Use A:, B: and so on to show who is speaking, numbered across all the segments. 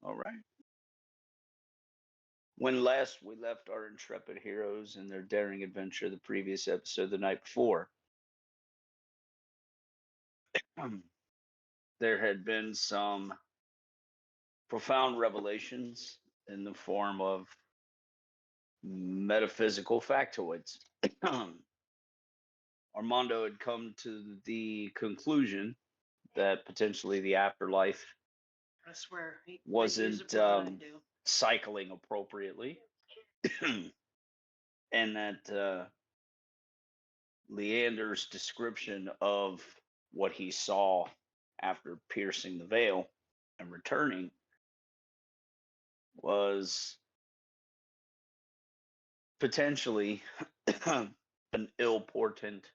A: All right. When last we left our intrepid heroes in their daring adventure, the previous episode, the night before, there had been some profound revelations in the form of metaphysical factoids. Armando had come to the conclusion that potentially the afterlife
B: I swear.
A: wasn't cycling appropriately. And that Leander's description of what he saw after piercing the veil and returning was potentially an ill portent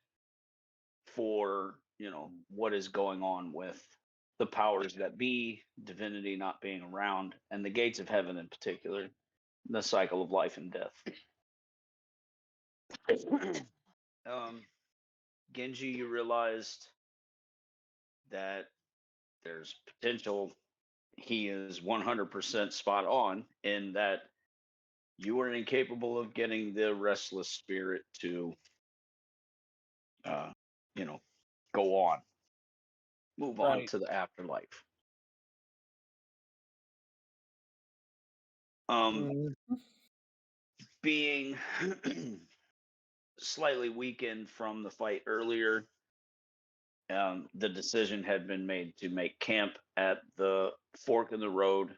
A: for, what is going on with the powers that be, divinity not being around, and the gates of heaven in particular, the cycle of life and death. Genji, you realized that there's potential. He is 100% spot on in that you are incapable of getting the restless spirit to, go on, move on to the afterlife. Being slightly weakened from the fight earlier, the decision had been made to make camp at the fork in the road,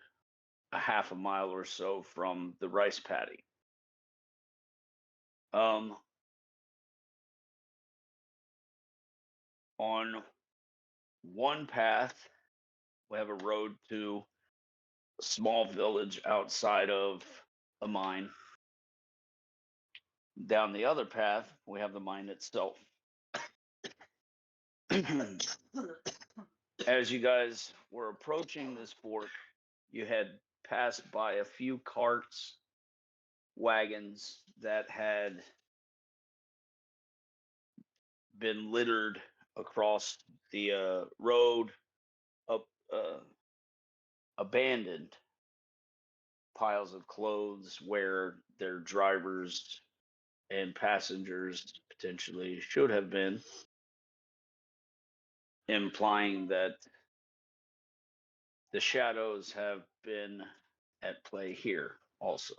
A: a half a mile or so from the rice paddy. On one path, we have a road to a small village outside of a mine. Down the other path, we have the mine itself. As you guys were approaching this fork, you had passed by a few carts, wagons that had been littered across the road, abandoned piles of clothes where their drivers and passengers potentially should have been, implying that the shadows have been at play here also.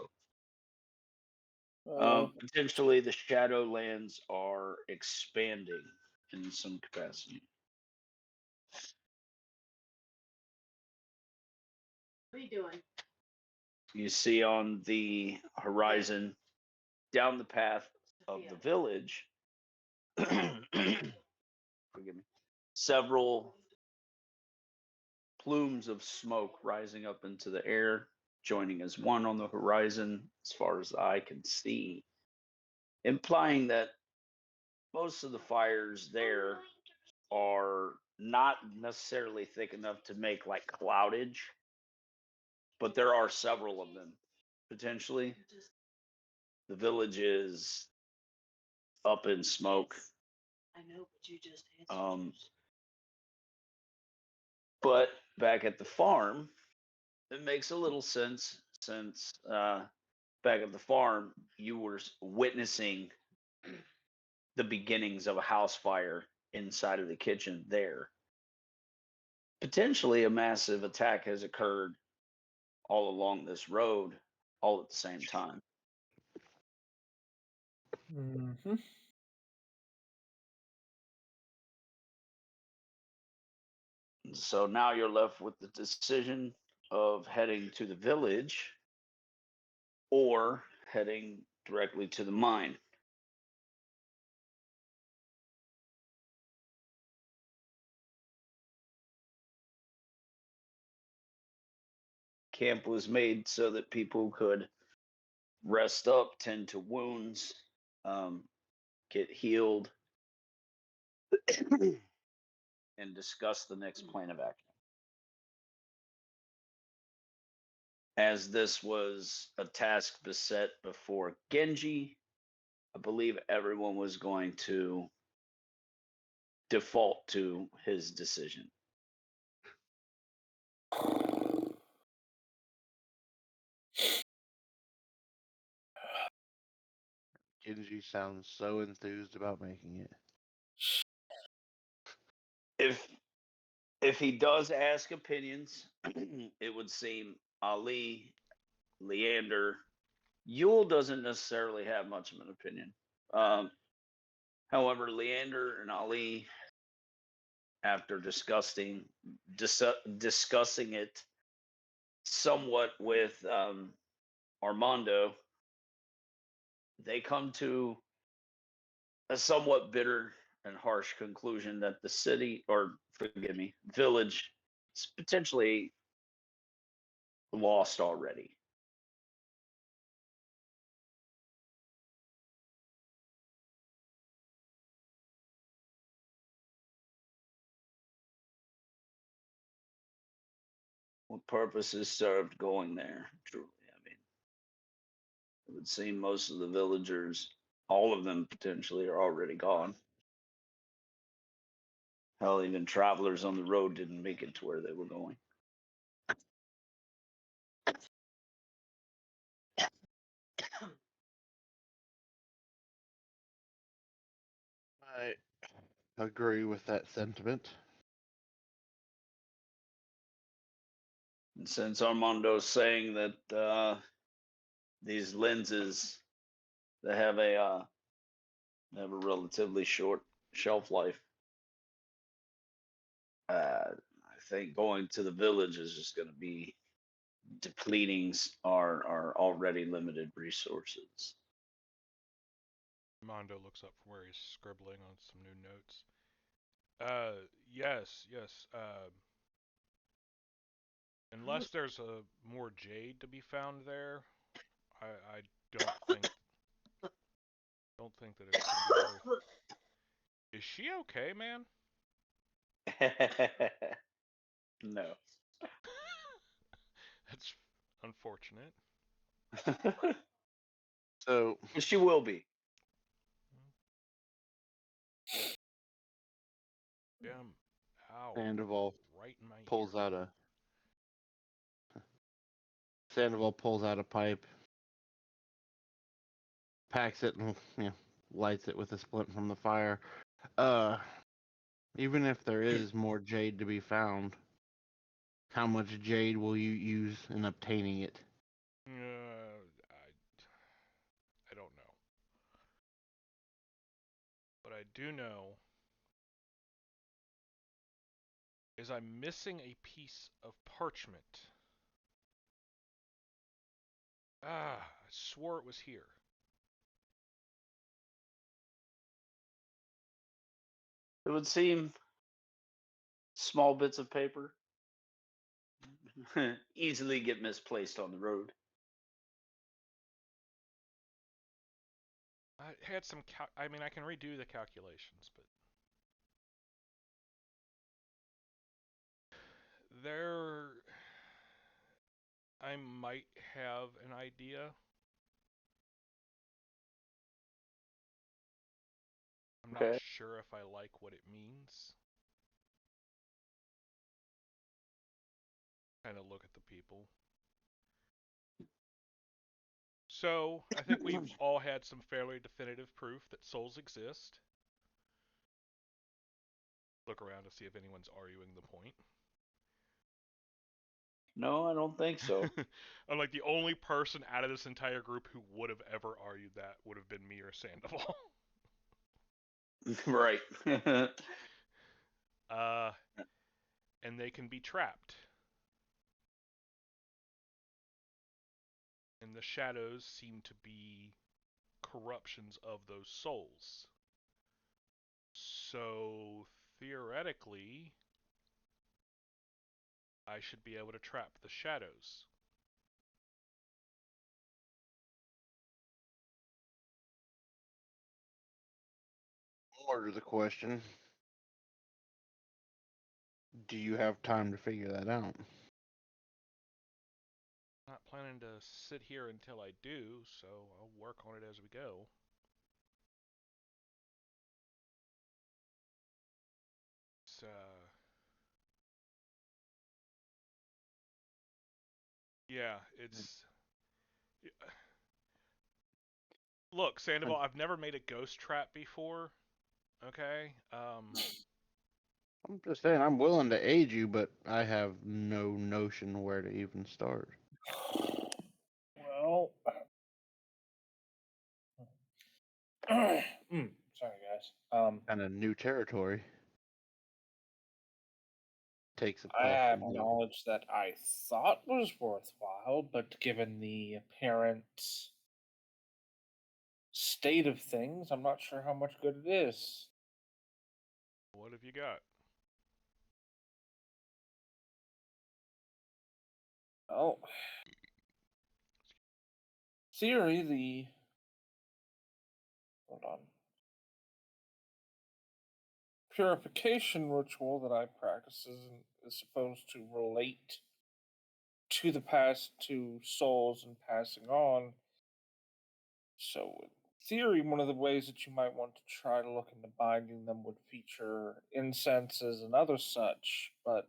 A: Potentially the Shadowlands are expanding in some capacity.
B: What are you doing?
A: You see on the horizon, down the path of the village, forgive me, several plumes of smoke rising up into the air, joining as one on the horizon as far as the eye can see, implying that most of the fires there are not necessarily thick enough to make like cloudage, but there are several of them potentially. The village is up in smoke.
B: I know, but you just answered.
A: But back at the farm, it makes a little sense since back at the farm, you were witnessing the beginnings of a house fire inside of the kitchen there. Potentially a massive attack has occurred all along this road, all at the same time.
C: Mm-hmm.
A: So now you're left with the decision of heading to the village or heading directly to the mine. Camp was made so that people could rest up, tend to wounds, get healed, and discuss the next plan of action. As this was a task beset before Genji, I believe everyone was going to default to his decision.
C: Genji sounds so enthused about making it.
A: If he does ask opinions, it would seem Ali, Leander, Yule doesn't necessarily have much of an opinion. However, Leander and Ali, after discussing it somewhat with Armando, they come to a somewhat bitter and harsh conclusion that the city, or forgive me, village, is potentially lost already. What purpose is served going there? Truly, I mean, it would seem most of the villagers, all of them potentially, are already gone. Hell, even travelers on the road didn't make it to where they were going.
C: I agree with that sentiment.
A: And since Armando's saying that these lenses they have a relatively short shelf life, I think going to the village is just going to be depleting our already limited resources.
D: Mondo looks up from where he's scribbling on some new notes. Yes. Unless there's a more jade to be found there, I don't think that it's gonna be worth. Is she okay, man?
A: No.
D: That's unfortunate.
C: So
A: She will be.
D: Damn. Ow.
C: Sandoval
D: Right in my
C: pulls
D: ear.
C: out a Sandoval pulls out a pipe, packs it, and lights it with a splint from the fire. Even if there is more jade to be found, how much jade will you use in obtaining it?
D: I don't know. What I do know is I'm missing a piece of parchment. I swore it was here.
A: It would seem small bits of paper easily get misplaced on the road.
D: I had some I mean, I can redo the calculations, but there I might have an idea. I'm not sure if I like what it means. Kind of look at the people. So, I think we've all had some fairly definitive proof that souls exist. Look around to see if anyone's arguing the point.
A: No, I don't think so.
D: I'm like the only person out of this entire group who would have ever argued that would have been me or Sandoval.
A: Right.
D: And they can be trapped. And the shadows seem to be corruptions of those souls. So, theoretically, I should be able to trap the shadows.
C: More to the question, do you have time to figure that out?
D: Not planning to sit here until I do, so I'll work on it as we go. It's, yeah, it's Look, Sandoval, I've never made a ghost trap before. Okay.
C: I'm just saying, I'm willing to aid you, but I have no notion where to even start.
E: Well, sorry guys.
C: Kind of new territory. Takes a
E: I
C: puff.
E: have
C: and
E: knowledge that I thought was worthwhile, but given the apparent state of things, I'm not sure how much good it is.
D: What have you got?
E: Oh, theory, hold on. Purification ritual that I practice is supposed to relate to the past, to souls and passing on. So, in theory, one of the ways that you might want to try to look into binding them would feature incenses and other such, but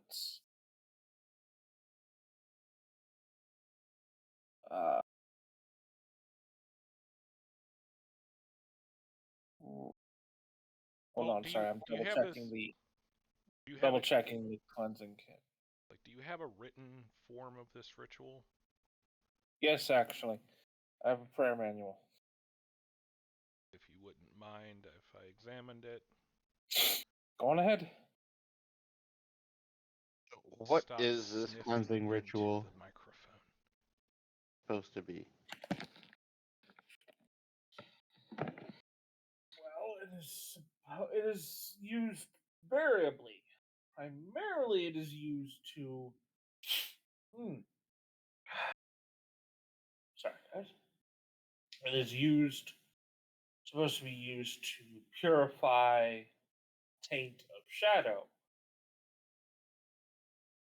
E: uh, hold
D: Well,
E: on, sorry, I'm
D: do you
E: double
D: have
E: checking
D: this?
E: the
D: Do you have
E: double
D: it?
E: checking the cleansing kit.
D: Like, do you have a written form of this ritual?
E: Yes, actually, I have a prayer manual.
D: If you wouldn't mind if I examined it.
E: Go on ahead.
C: What
D: Stop
C: is this
D: sniffing
C: cleansing
D: into
C: ritual
D: the microphone.
C: supposed to be?
E: Well, it is used variably. Primarily, it is used to. Sorry, guys. It is supposed to be used to purify taint of shadow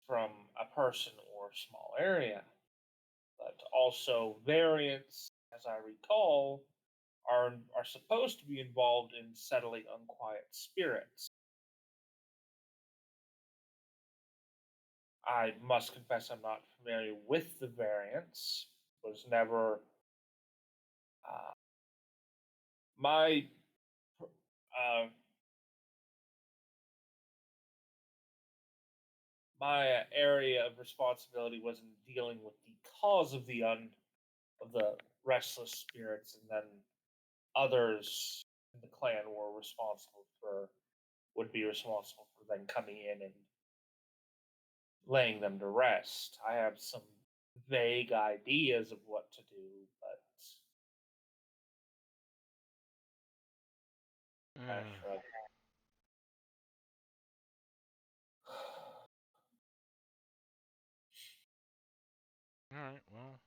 E: from a person or small area. But also variants, as I recall, are supposed to be involved in settling unquiet spirits. I must confess I'm not familiar with the variants. Was never my uh, my area of responsibility was in dealing with the cause of the restless spirits, and then others in the clan would be responsible for then coming in and laying them to rest. I have some vague ideas of what to do, but I shrug.
D: All right. Well,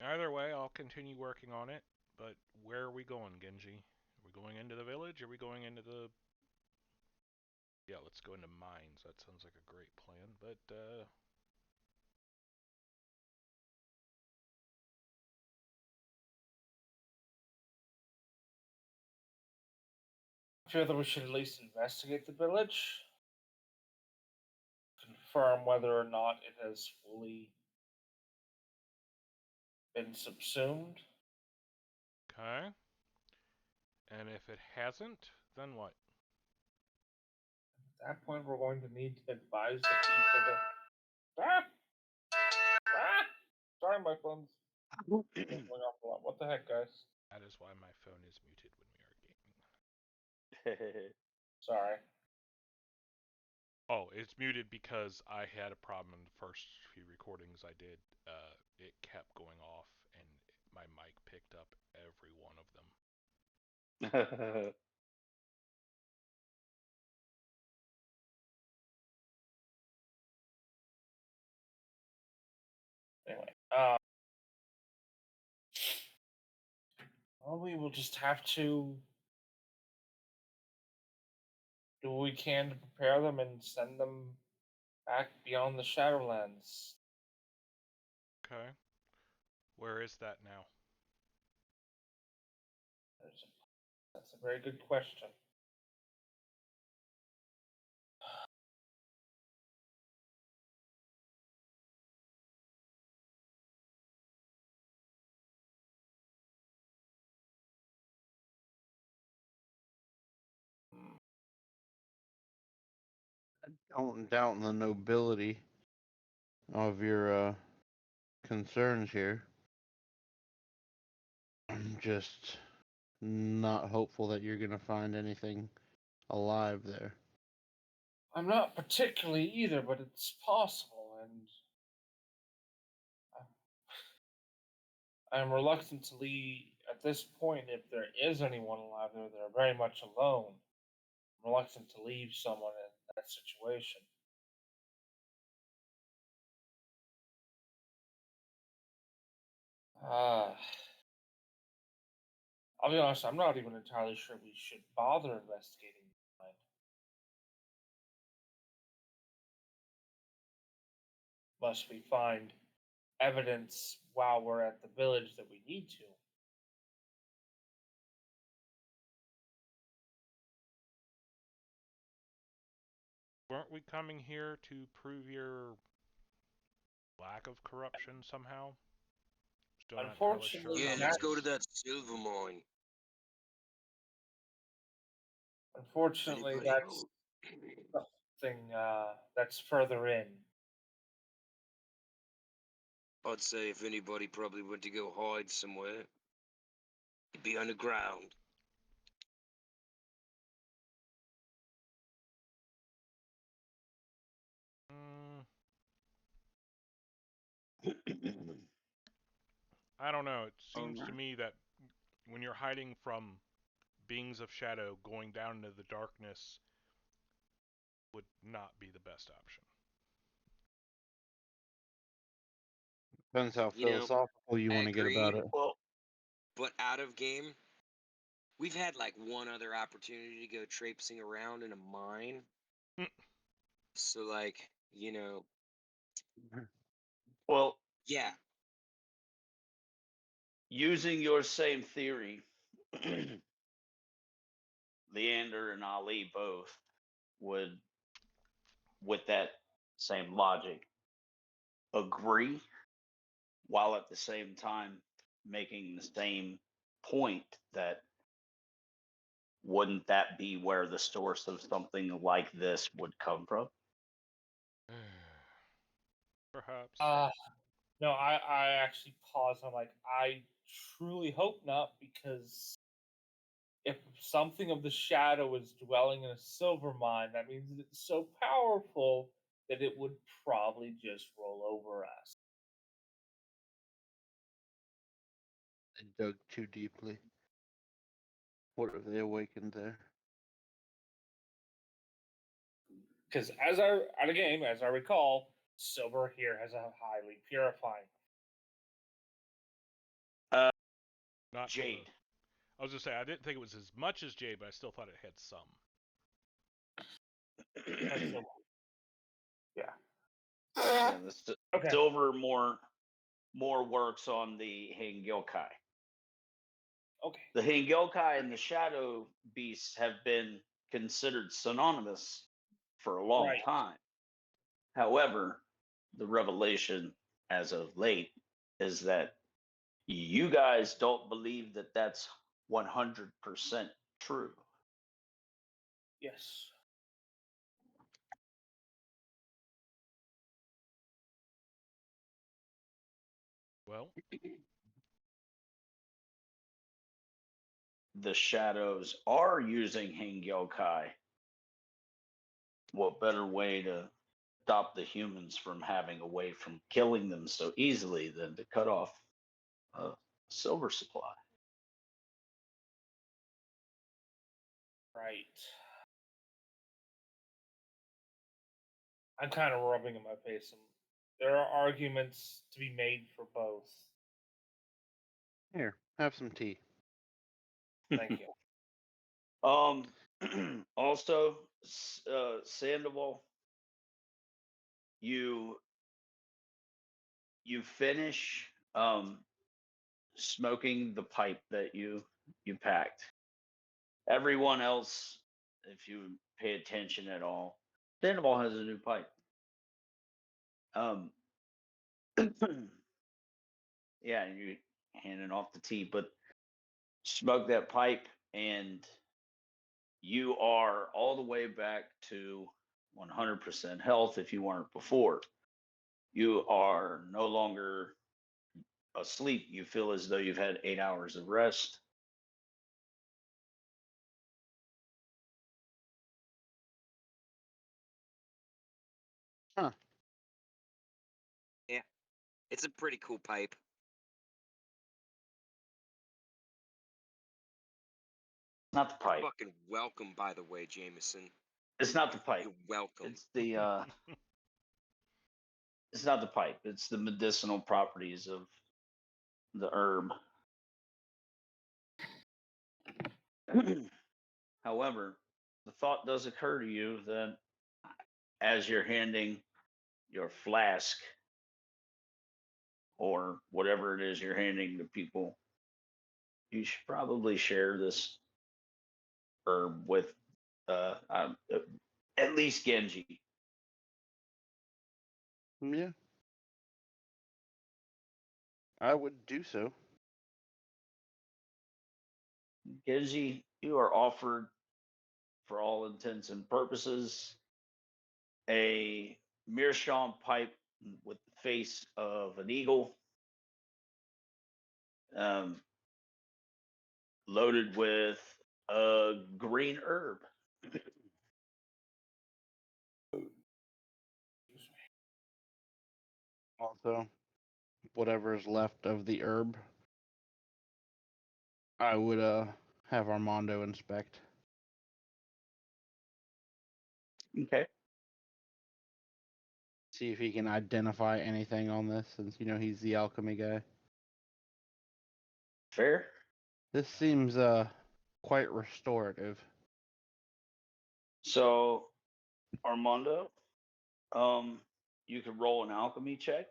D: either way, I'll continue working on it. But where are we going, Genji? Are we going into the village? Are we going into the... Yeah, let's go into mines. That sounds like a great plan. But,
E: I feel that we should at least investigate the village, confirm whether or not it has fully been subsumed.
D: okay. And if it hasn't, then what?
E: At that point, we're going to need to advise the people to. Ah! Ah! Sorry, my phone's going off a lot. What the heck, guys?
D: That is why my phone is muted when we are gaming.
E: Sorry.
D: Oh, it's muted because I had a problem in the first few recordings I did. It kept going off, and my mic picked up every one of them.
E: Anyway, well, we will just have to do what we can to prepare them and send them back beyond the Shadowlands.
D: Okay. Where is that now?
E: That's a very good question.
C: Don't doubt the nobility of your concerns here. I'm just not hopeful that you're gonna find anything alive there.
E: I'm not particularly either, but it's possible, and I'm reluctant to leave at this point. If there is anyone alive there, they're very much alone. I'm reluctant to leave someone in that situation. I'll be honest, I'm not even entirely sure we should bother investigating the mine. Unless we find evidence while we're at the village that we need to.
D: Weren't we coming here to prove your lack of corruption somehow? Still not entirely
E: Unfortunately,
D: sure
F: Yeah,
D: how
F: let's
D: that
F: go to
D: works.
F: that silver mine.
E: Unfortunately,
F: Anybody
E: that's
F: know?
E: something that's further in.
F: I'd say if anybody probably went to go hide somewhere, it'd be underground.
D: Mm, I don't know. It seems to me that when you're hiding from beings of shadow, going down into the darkness would not be the best option.
C: Depends how
F: You know,
C: philosophical you
F: I
C: want to get
F: agree,
C: about it.
A: Well,
F: but out of game, we've had like one other opportunity to go traipsing around in a mine.
D: Mm.
F: So, like,
A: well,
F: yeah,
A: using your same theory, Leander and Ali both would, with that same logic, agree while at the same time making the same point that wouldn't that be where the source of something like this would come from?
D: Perhaps.
E: No, I actually pause. I'm like, I truly hope not, because if something of the shadow is dwelling in a silver mine, that means that it's so powerful that it would probably just roll over us.
C: They dug too deeply. What have they awakened there?
E: Because as I recall, silver here has a highly purifying.
D: Not to the-
A: Jade.
D: I was just saying I didn't think it was as much as jade, but I still thought it had some.
E: That's the- yeah.
A: Yeah,
E: Okay.
A: silver more works on the Hengyokai.
E: Okay.
A: The Hengyokai and the Shadow Beasts have been considered synonymous for a long
E: Right.
A: time. However, the revelation as of late is that you guys don't believe that that's 100% true.
E: Yes.
D: Well,
A: The shadows are using Hengyokai. What better way to stop the humans from having a way from killing them so easily than to cut off a silver supply?
E: Right. I'm kind of rubbing in my face. There are arguments to be made for both.
C: Here, have some tea.
E: Thank you.
A: Also, Sandoval, you finish smoking the pipe that you packed. Everyone else, if you pay attention at all, Sandoval has a new pipe. Um, yeah, and you handing off the tea, but smoke that pipe, and you are all the way back to 100% health if you weren't before. You are no longer asleep. You feel as though you've had 8 hours of rest.
C: Huh.
F: Yeah, it's a pretty cool pipe.
A: Not the pipe.
F: Fucking welcome, by the way, Jameson.
A: It's not the pipe.
F: You're welcome.
A: It's the it's not the pipe. It's the medicinal properties of the herb. However, the thought does occur to you that as you're handing your flask or whatever it is you're handing to people, you should probably share this herb with at least Genji.
C: Yeah. I would do so.
A: Genji, you are offered, for all intents and purposes, a meerschaum pipe with the face of an eagle, um, loaded with a green herb.
C: Also, whatever is left of the herb, I would have Armando inspect.
A: Okay.
C: See if he can identify anything on this, since he's the alchemy guy.
A: Fair.
C: This seems quite restorative.
A: So, Armando, you could roll an alchemy check.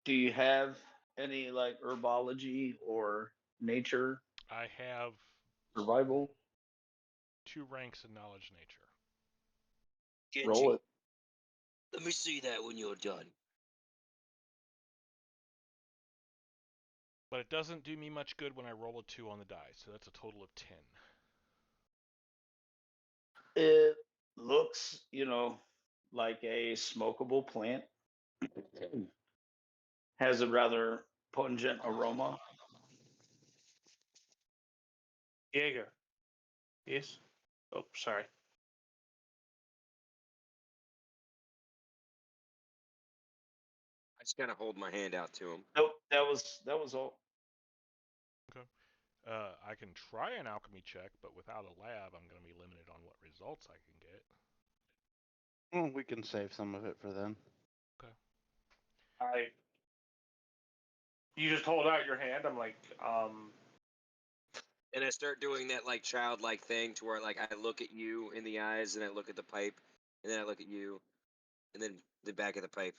A: Do you have any like herbology or nature
D: I have
A: survival?
D: 2 ranks in knowledge nature.
F: Genji,
A: Roll it.
F: let me see that when you're done.
D: But it doesn't do me much good when I roll a 2 on the die, so that's a total of 10.
A: It looks, like a smokable plant. Has a rather pungent aroma.
E: Jaeger. Yes. Oh, sorry.
F: I just kind of hold my hand out to him.
A: Nope, that was all.
D: I can try an alchemy check, but without a lab, I'm going to be limited on what results I can get.
C: Well, we can save some of it for then.
E: You just hold out your hand. I'm like,
F: And I start doing that like childlike thing to where like I look at you in the eyes and I look at the pipe and then I look at you and then the back of the pipe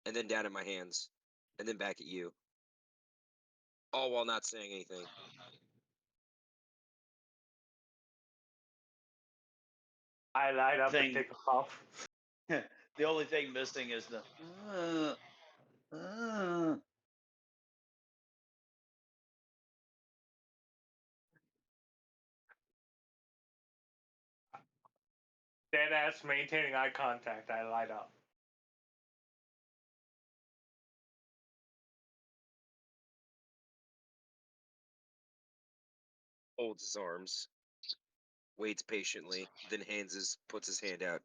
F: and then down at my hands and then back at you. All while not saying anything.
E: I light up
A: Thing.
E: and take a puff.
A: The only thing missing is the.
E: Dead ass maintaining eye contact. I light up.
F: Holds his arms, waits patiently, then puts his hand out.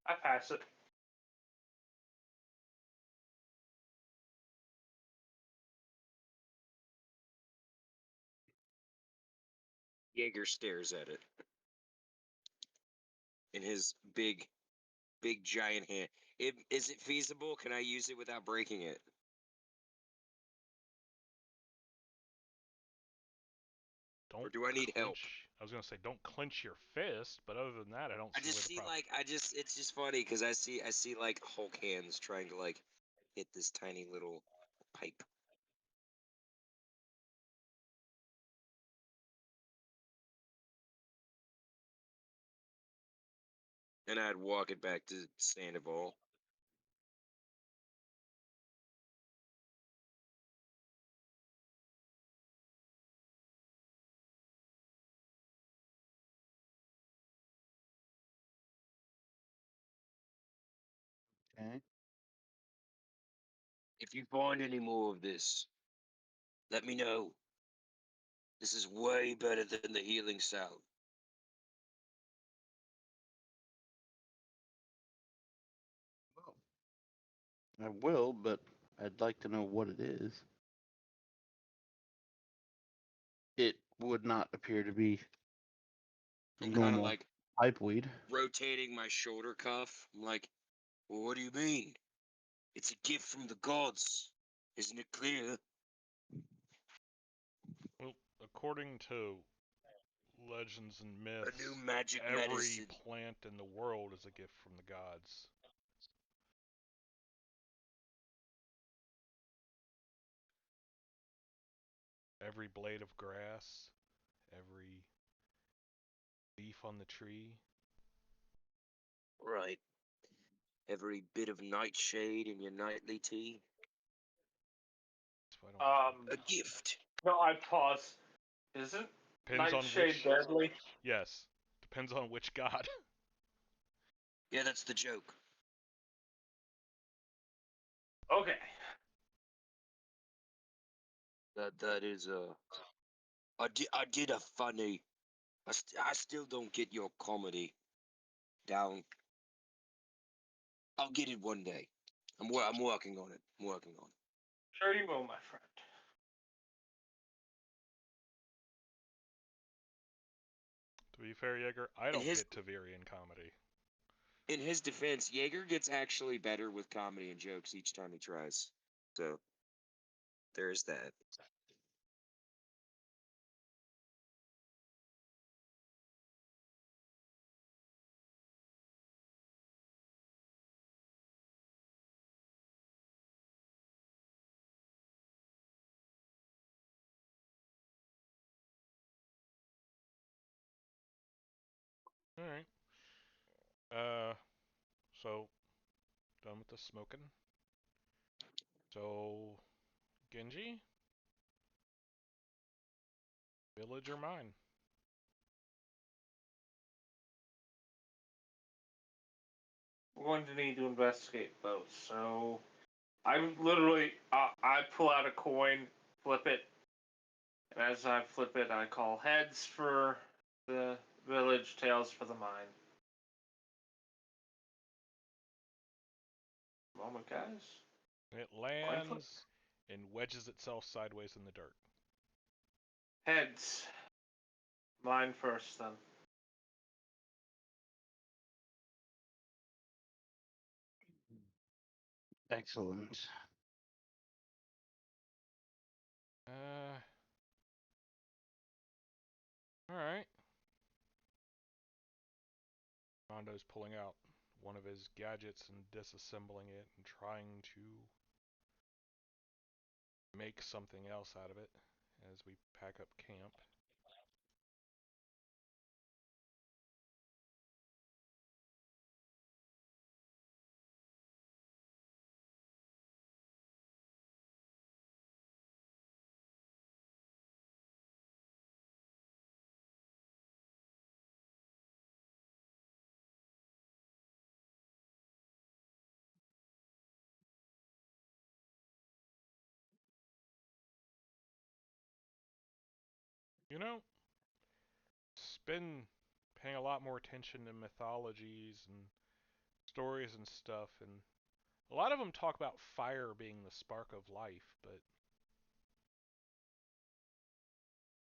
E: I pass it.
F: Jaeger stares at it in his big giant hand. Is it feasible? Can I use it without breaking it?
D: Don't
F: Or do I need help?
D: I was going to say don't clench your fist, but other than that, I don't see where the problem.
F: It's just funny because I see like Hulk hands trying to like hit this tiny little pipe. And I'd walk it back to Sandoval.
C: Okay.
F: If you find any more of this, let me know. This is way better than the healing salve.
C: Well, I will, but I'd like to know what it is. It would not appear to be
F: I'm kind of
C: normal
F: like
C: pipeweed.
F: rotating my shoulder cuff. I'm like, well, what do you mean? It's a gift from the gods. Isn't it clear?
D: Well, according to legends and myths,
F: A new magic
D: every
F: medicine.
D: plant in the world is a gift from the gods. Every blade of grass, every leaf on the tree.
F: Right. Every bit of nightshade in your nightly tea.
D: That's why I don't
F: A gift.
E: No, I pause. Isn't
D: Depends on
E: Nightshade
D: which.
E: deadly?
D: Yes, depends on which god.
F: Yeah, that's the joke.
E: Okay.
F: That is I did a funny. I still don't get your comedy down. I'll get it one day. I'm working on it. I'm working on it.
E: Sure you will, my friend.
D: To be fair, Jaeger, I don't get Tavirian comedy.
F: In his defense, Jaeger gets actually better with comedy and jokes each time he tries. So there's that.
D: All right. So done with the smoking. So, Genji, village or mine?
E: We're going to need to investigate both. So, I literally, I pull out a coin, flip it, and as I flip it, I call heads for the village, tails for the mine. Moment, guys.
D: It lands and wedges itself sideways in the dirt.
E: Heads. Mine first, then.
C: Excellent.
D: All right. Rondo's pulling out one of his gadgets and disassembling it and trying to make something else out of it as we pack up camp. You know, been paying a lot more attention to mythologies and stories and stuff, and a lot of them talk about fire being the spark of life, but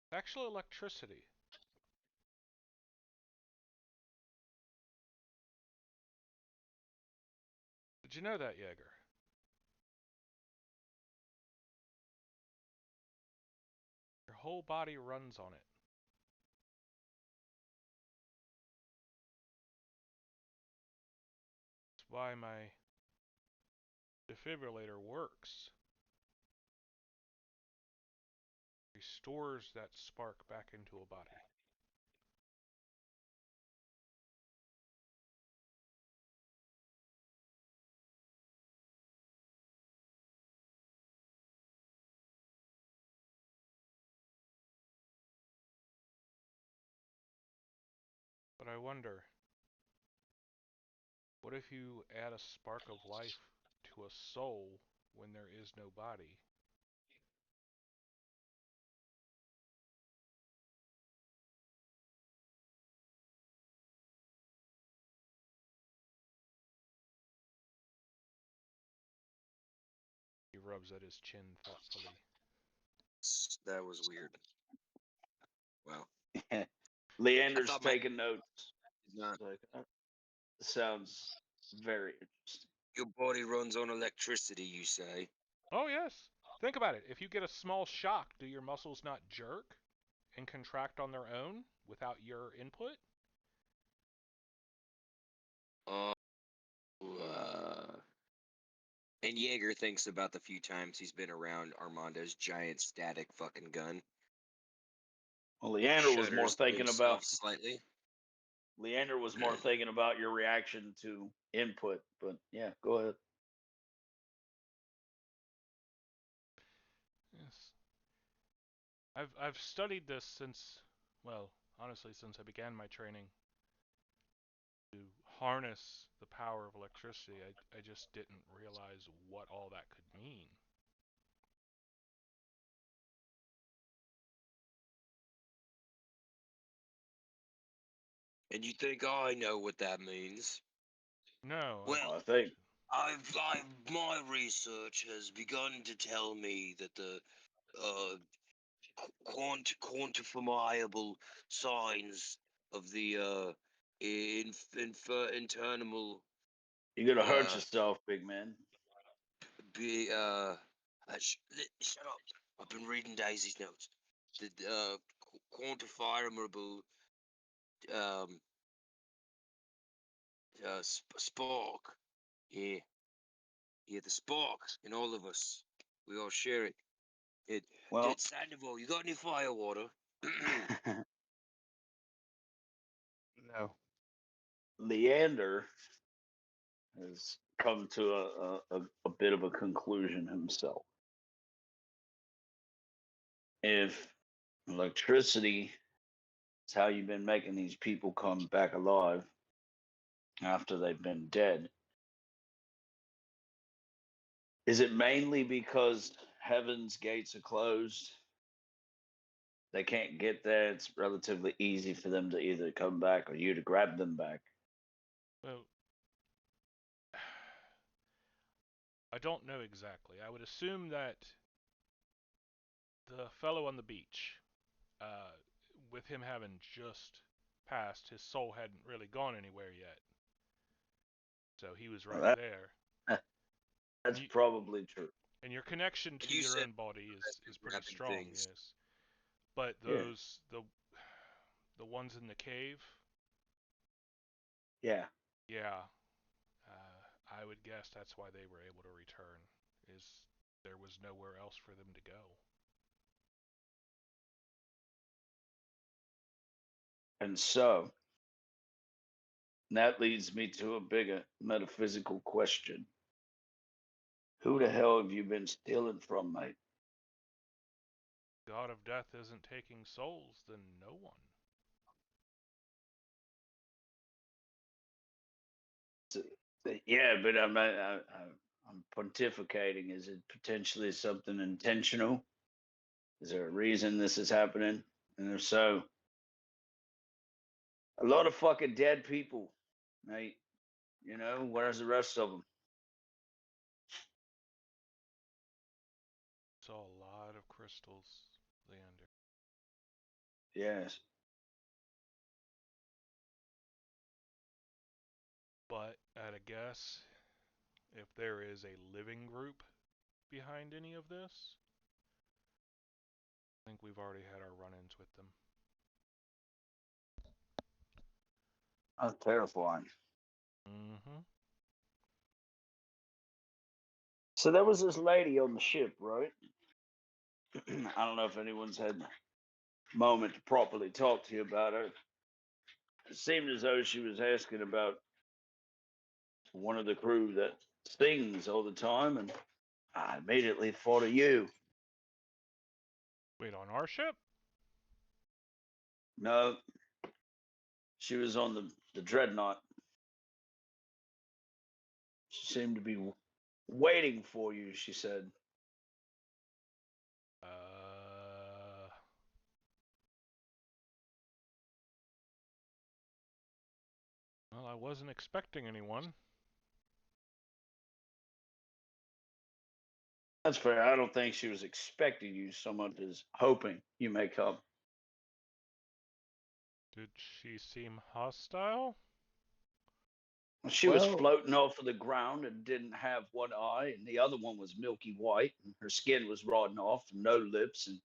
D: it's actually electricity. Did you know that, Jaeger? Your whole body runs on it. That's why my defibrillator works. Restores that spark back into a body. But I wonder, What if you add a spark of life to a soul when there is no body? He rubs at his chin thoughtfully.
F: That was weird. Wow.
A: Leander's
F: thought my-
A: taking notes.
F: Not.
A: Like, sounds very interesting.
F: Your body runs on electricity, you say?
D: Oh, yes. Think about it. If you get a small shock, do your muscles not jerk and contract on their own without your input?
F: And Jaeger thinks about the few times he's been around Armando's giant static fucking gun.
A: Well, Leander was more
F: Shudders to
A: thinking
F: himself
A: about
F: slightly.
A: Leander was more thinking about your reaction to input. But yeah, go ahead.
D: Yes. I've studied this since, well, honestly, since I began my training to harness the power of electricity. I just didn't realize what all that could mean.
F: And you think I know what that means?
D: No.
F: Well,
A: I think
F: my research has begun to tell me that the quantifiable signs of the internal
A: you're gonna hurt
F: uh
A: yourself, big man.
F: be shut up. I've been reading Daisy's notes. The quantifiable um spark. Yeah, the spark in all of us. We all share it.
A: Well,
F: Sandoval, you got any fire water?
C: No.
A: Leander has come to a bit of a conclusion himself. If electricity is how you've been making these people come back alive after they've been dead, is it mainly because heaven's gates are closed? They can't get there. It's relatively easy for them to either come back or you to grab them back.
D: Well, I don't know exactly. I would assume that the fellow on the beach, with him having just passed, his soul hadn't really gone anywhere yet. So he was
A: Well,
D: right there.
A: That's
D: You-
A: probably true.
D: And your connection to
F: You
D: your
F: said
D: own body is pretty
F: grabbing
D: strong,
F: things.
D: yes. But
A: Yeah.
D: those the ones in the cave,
A: Yeah.
D: yeah, I would guess that's why they were able to return. Is there was nowhere else for them to go.
A: And so that leads me to a bigger metaphysical question. Who the hell have you been stealing from, mate?
D: God of death isn't taking souls, then no one.
A: Yeah, but I'm pontificating. Is it potentially something intentional? Is there a reason this is happening? And if so, a lot of fucking dead people, mate. You know, where's the rest of them?
D: Saw a lot of crystals, Leander.
A: Yes.
D: But at a guess, if there is a living group behind any of this, I think we've already had our run-ins with them.
A: That's terrifying.
D: Mm-hmm.
A: So there was this lady on the ship, right? I don't know if anyone's had a moment to properly talk to you about her. It seemed as though she was asking about one of the crew that sings all the time, and I immediately thought of you.
D: Wait, on our ship?
A: No, she was on the dreadnought. seem to be waiting for you, she said.
D: Well, I wasn't expecting anyone.
A: That's fair. I don't think she was expecting you so much as hoping you may come.
D: Did she seem hostile?
A: She was
C: Well-
A: floating off of the ground and didn't have one eye, and the other one was milky white, and her skin was rotting off, and no lips, and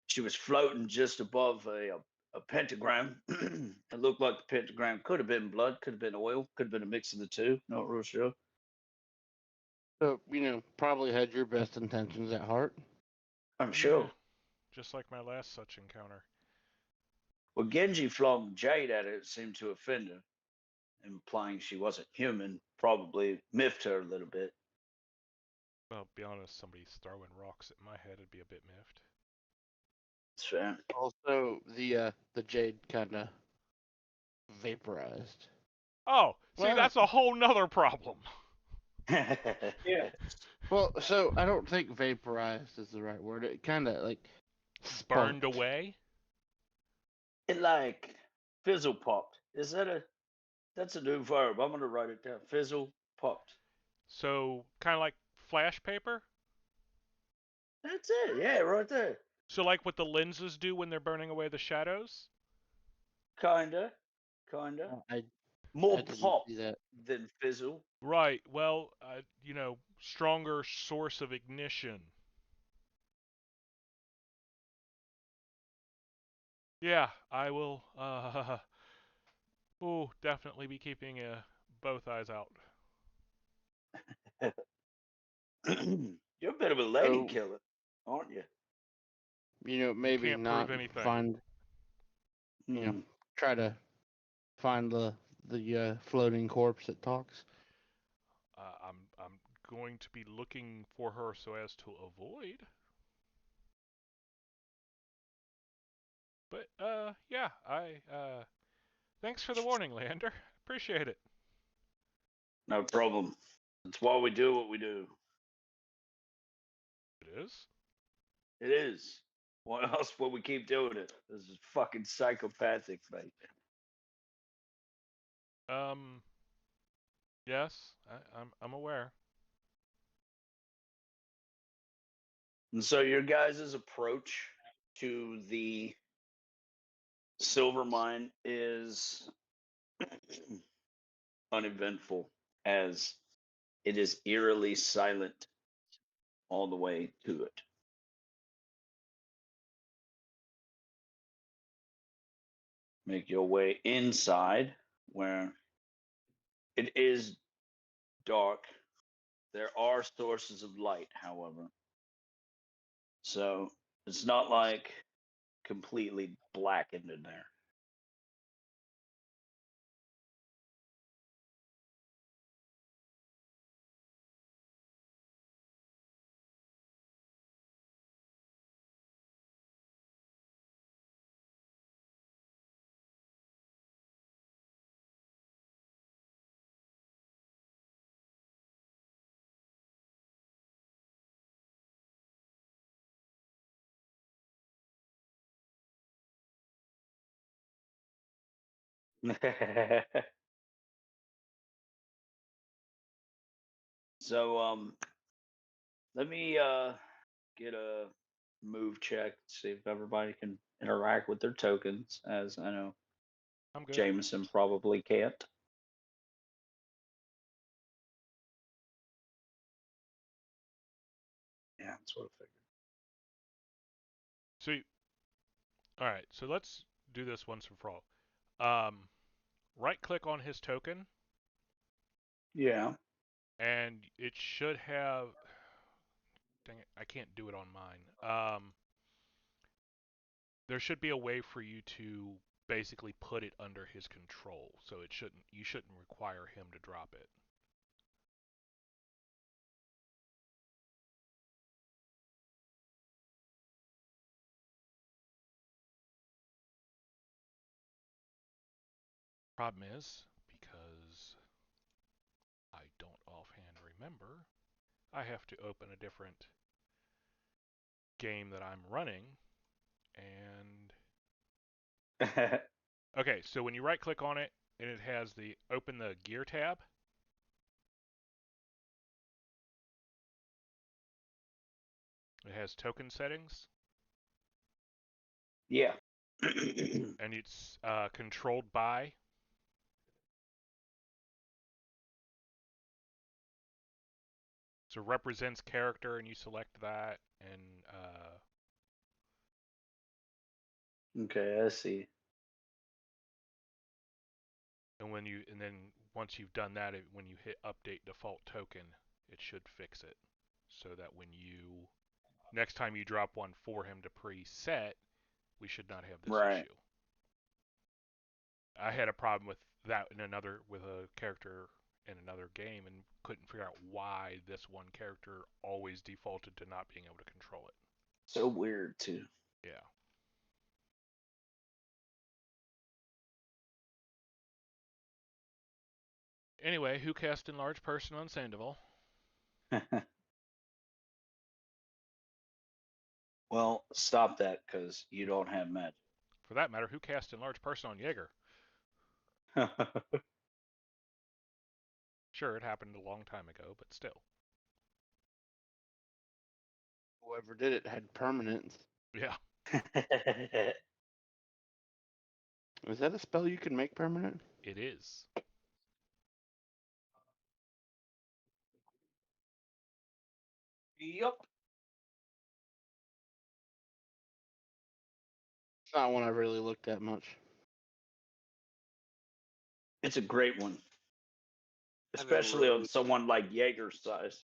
A: she was floating just above a pentagram. It looked like the pentagram could have been blood, could have been oil, could have been a mix of the two. Not real sure.
C: So, probably had your best intentions at heart.
A: I'm sure.
D: Yeah, just like my last such encounter.
A: Well, Genji flung Jade at it seemed to offend her, implying she wasn't human, probably miffed her a little bit.
D: Well, be honest, somebody's throwing rocks at my head, I'd be a bit miffed.
A: It's fair.
C: Also, the jade kind of vaporized.
D: Oh, see,
C: Well-
D: that's a whole nother problem.
E: Yeah.
C: Well, so I don't think vaporized is the right word. It kind of like
D: Burned
C: spunked.
D: away?
A: It like fizzle popped. That's a new verb. I'm gonna write it down. Fizzle popped.
D: So, kind of like flash paper?
A: That's it. Yeah, right there.
D: So, like what the lenses do when they're burning away the shadows?
A: Kinda.
C: I
A: More
C: didn't
A: pop
C: see that.
A: than fizzle.
D: Right. Well, stronger source of ignition. Yeah, I will. Definitely be keeping both eyes out.
A: You're a bit of a lady
C: So-
A: killer, aren't you?
C: Maybe
D: can't
C: not
D: prove anything.
C: find.
A: Hmm.
C: Try to find the floating corpse that talks.
D: I'm going to be looking for her so as to avoid. But yeah, thanks for the warning, Leander. Appreciate it.
A: No problem. That's why we do what we do.
D: It is.
A: It is. Why else would we keep doing it? This is fucking psychopathic, mate.
D: Yes, I'm aware.
A: And so your guys' approach to the silver mine is uneventful, as it is eerily silent all the way to it. Make your way inside, where it is dark. There are sources of light, however. So it's not like completely blackened in there. So let me get a move check, see if everybody can interact with their tokens, as I know
D: I'm good.
A: Jameson probably can't. Yeah, that's what I figured.
D: So, all right. So let's do this once and for all. Right click on his token,
A: Yeah.
D: and it should have. Dang it! I can't do it on mine. There should be a way for you to basically put it under his control, so you shouldn't require him to drop it. Problem is, because I don't offhand remember, I have to open a different game that I'm running. And okay, so when you right click on it and it has the open the gear tab, it has token settings,
A: Yeah.
D: and it's controlled by. So represents character, and you select that, and
A: Okay, I see.
D: and then once you've done that, when you hit update default token, it should fix it, so that when you next time you drop one for him to preset, we should not have this
A: Right.
D: issue. I had a problem with that with a character in another game and couldn't figure out why this one character always defaulted to not being able to control it.
A: So weird too.
D: Yeah. Anyway, who cast enlarged person on Sandoval?
A: Well, stop that because you don't have magic.
D: For that matter, who cast enlarged person on Jaeger? Sure, it happened a long time ago, but still.
C: Whoever did it had permanence.
D: Yeah.
C: Is that a spell you can make permanent?
D: It is.
A: Yep.
C: It's not one I really looked at much.
A: It's a great one.
F: I've been
A: Especially on
F: really-
A: someone like Jaeger's size.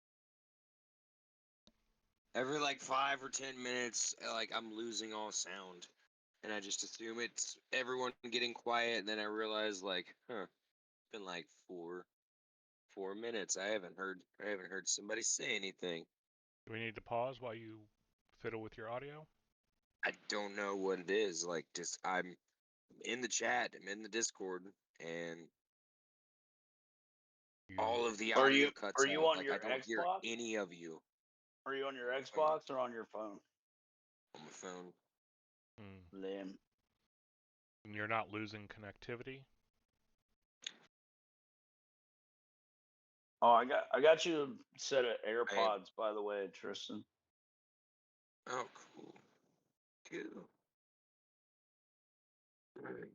F: Every like 5 or 10 minutes, like I'm losing all sound, and I just assume it's everyone getting quiet. And then I realize, like, it's been like 4 minutes. I haven't heard somebody say anything.
D: Do we need to pause while you fiddle with your audio?
F: I don't know what it is. Like, just I'm in the chat, I'm in the Discord, and all of the
A: Are
F: audio
A: you-
F: cuts
A: are you
F: out.
A: on
F: Like
A: your
F: I don't hear
A: Xbox?
F: any of you
A: Are you on your Xbox or on your phone?
F: on my phone.
A: Lame.
D: And you're not losing connectivity?
A: Oh, I got you a set of AirPods, by the way, Tristan.
F: Oh, cool. Cool. Alright.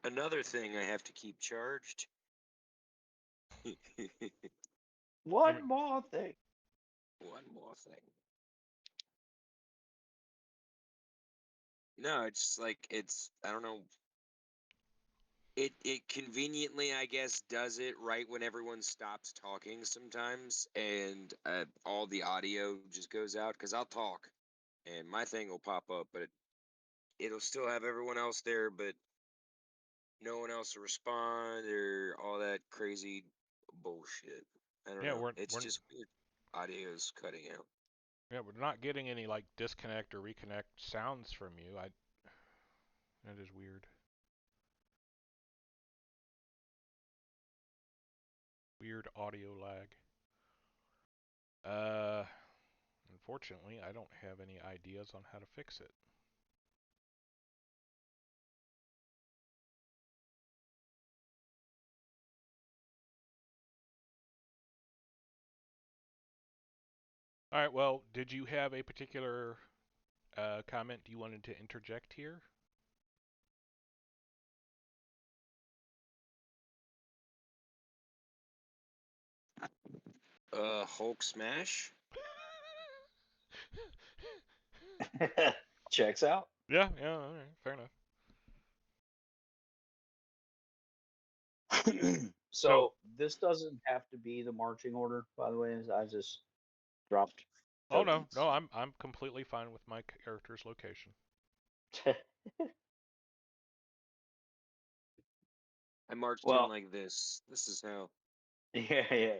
F: Another thing I have to keep charged.
A: One more thing.
F: One more thing. No, it's like I don't know. It conveniently, I guess, does it right when everyone stops talking sometimes, and all the audio just goes out because I'll talk, and my thing will pop up, but it'll still have everyone else there, but no one else will respond or all that crazy bullshit. I don't know. It's just weird. Audio's cutting out.
D: Yeah, we're not getting any like disconnect or reconnect sounds from you. That is weird. Weird audio lag. Unfortunately, I don't have any ideas on how to fix it. All right, well, did you have a particular comment you wanted to interject here?
F: Hulk smash?
A: Checks out.
D: Yeah, all right, fair enough.
A: So this doesn't have to be the marching order, by the way. I just dropped.
D: Oh no,
A: tokens.
D: I'm completely fine with my character's location.
F: I marched
A: Well-
F: in like this. This is how.
A: Yeah.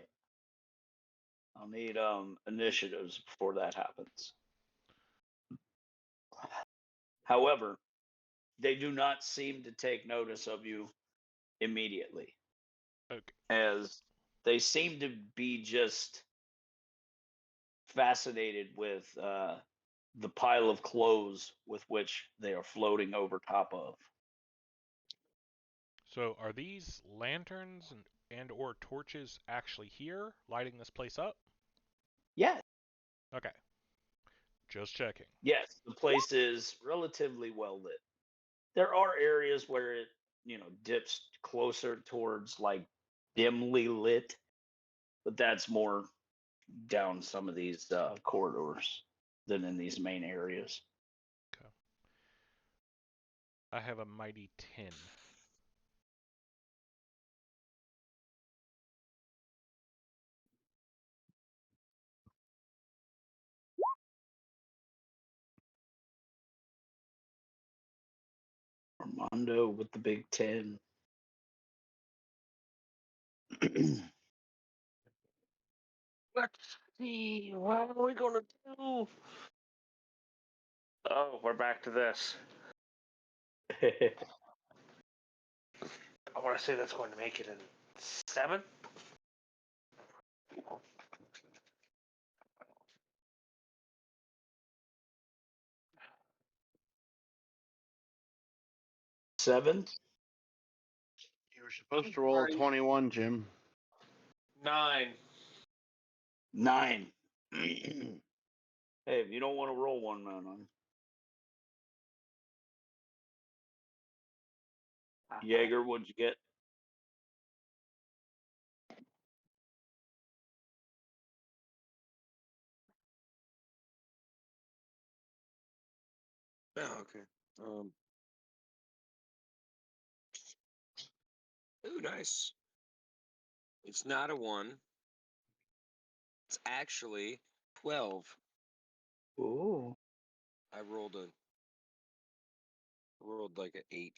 A: I'll need initiatives before that happens. However, they do not seem to take notice of you immediately,
D: Okay.
A: as they seem to be just fascinated with the pile of clothes with which they are floating over top of.
D: So are these lanterns and or torches actually here, lighting this place up?
A: Yeah,
D: Okay. Just checking.
A: yes, the place is relatively well lit. There are areas where it, dips closer towards like dimly lit, but that's more down some of these corridors than in these main areas.
D: Okay. I have a mighty 10.
A: Armando with the Big Ten.
E: Let's see. What are we gonna do? Oh, we're back to this. I want to say that's going to make it in 7.
A: Seven?
C: You were supposed to roll a 21, Jim.
E: 9.
A: 9. Hey, if you don't want to roll one, man, Jaeger, what'd you get?
F: Oh, okay. Ooh, nice. It's not a 1. It's actually 12.
A: Ooh.
F: I rolled like an 8.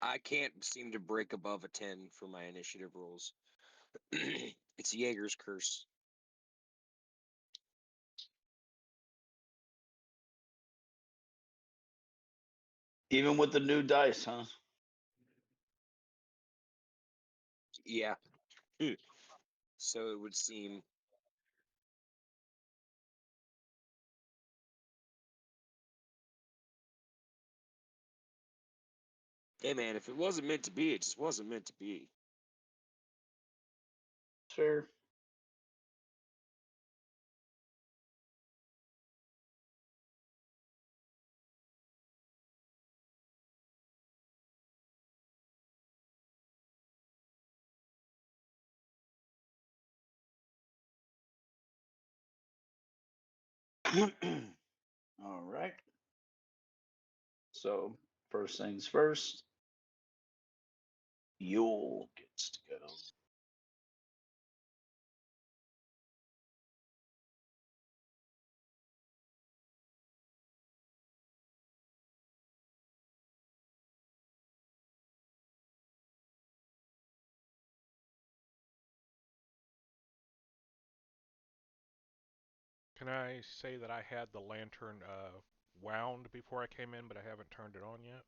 F: I can't seem to break above a 10 for my initiative rolls. It's Jaeger's curse.
A: Even with the new dice, huh?
F: Yeah. So it would seem. Hey man, if it wasn't meant to be, it just wasn't meant to be.
A: Fair. All right. So, first things first, Yule gets to go.
D: Can I say that I had the lantern wound before I came in, but I haven't turned it on yet?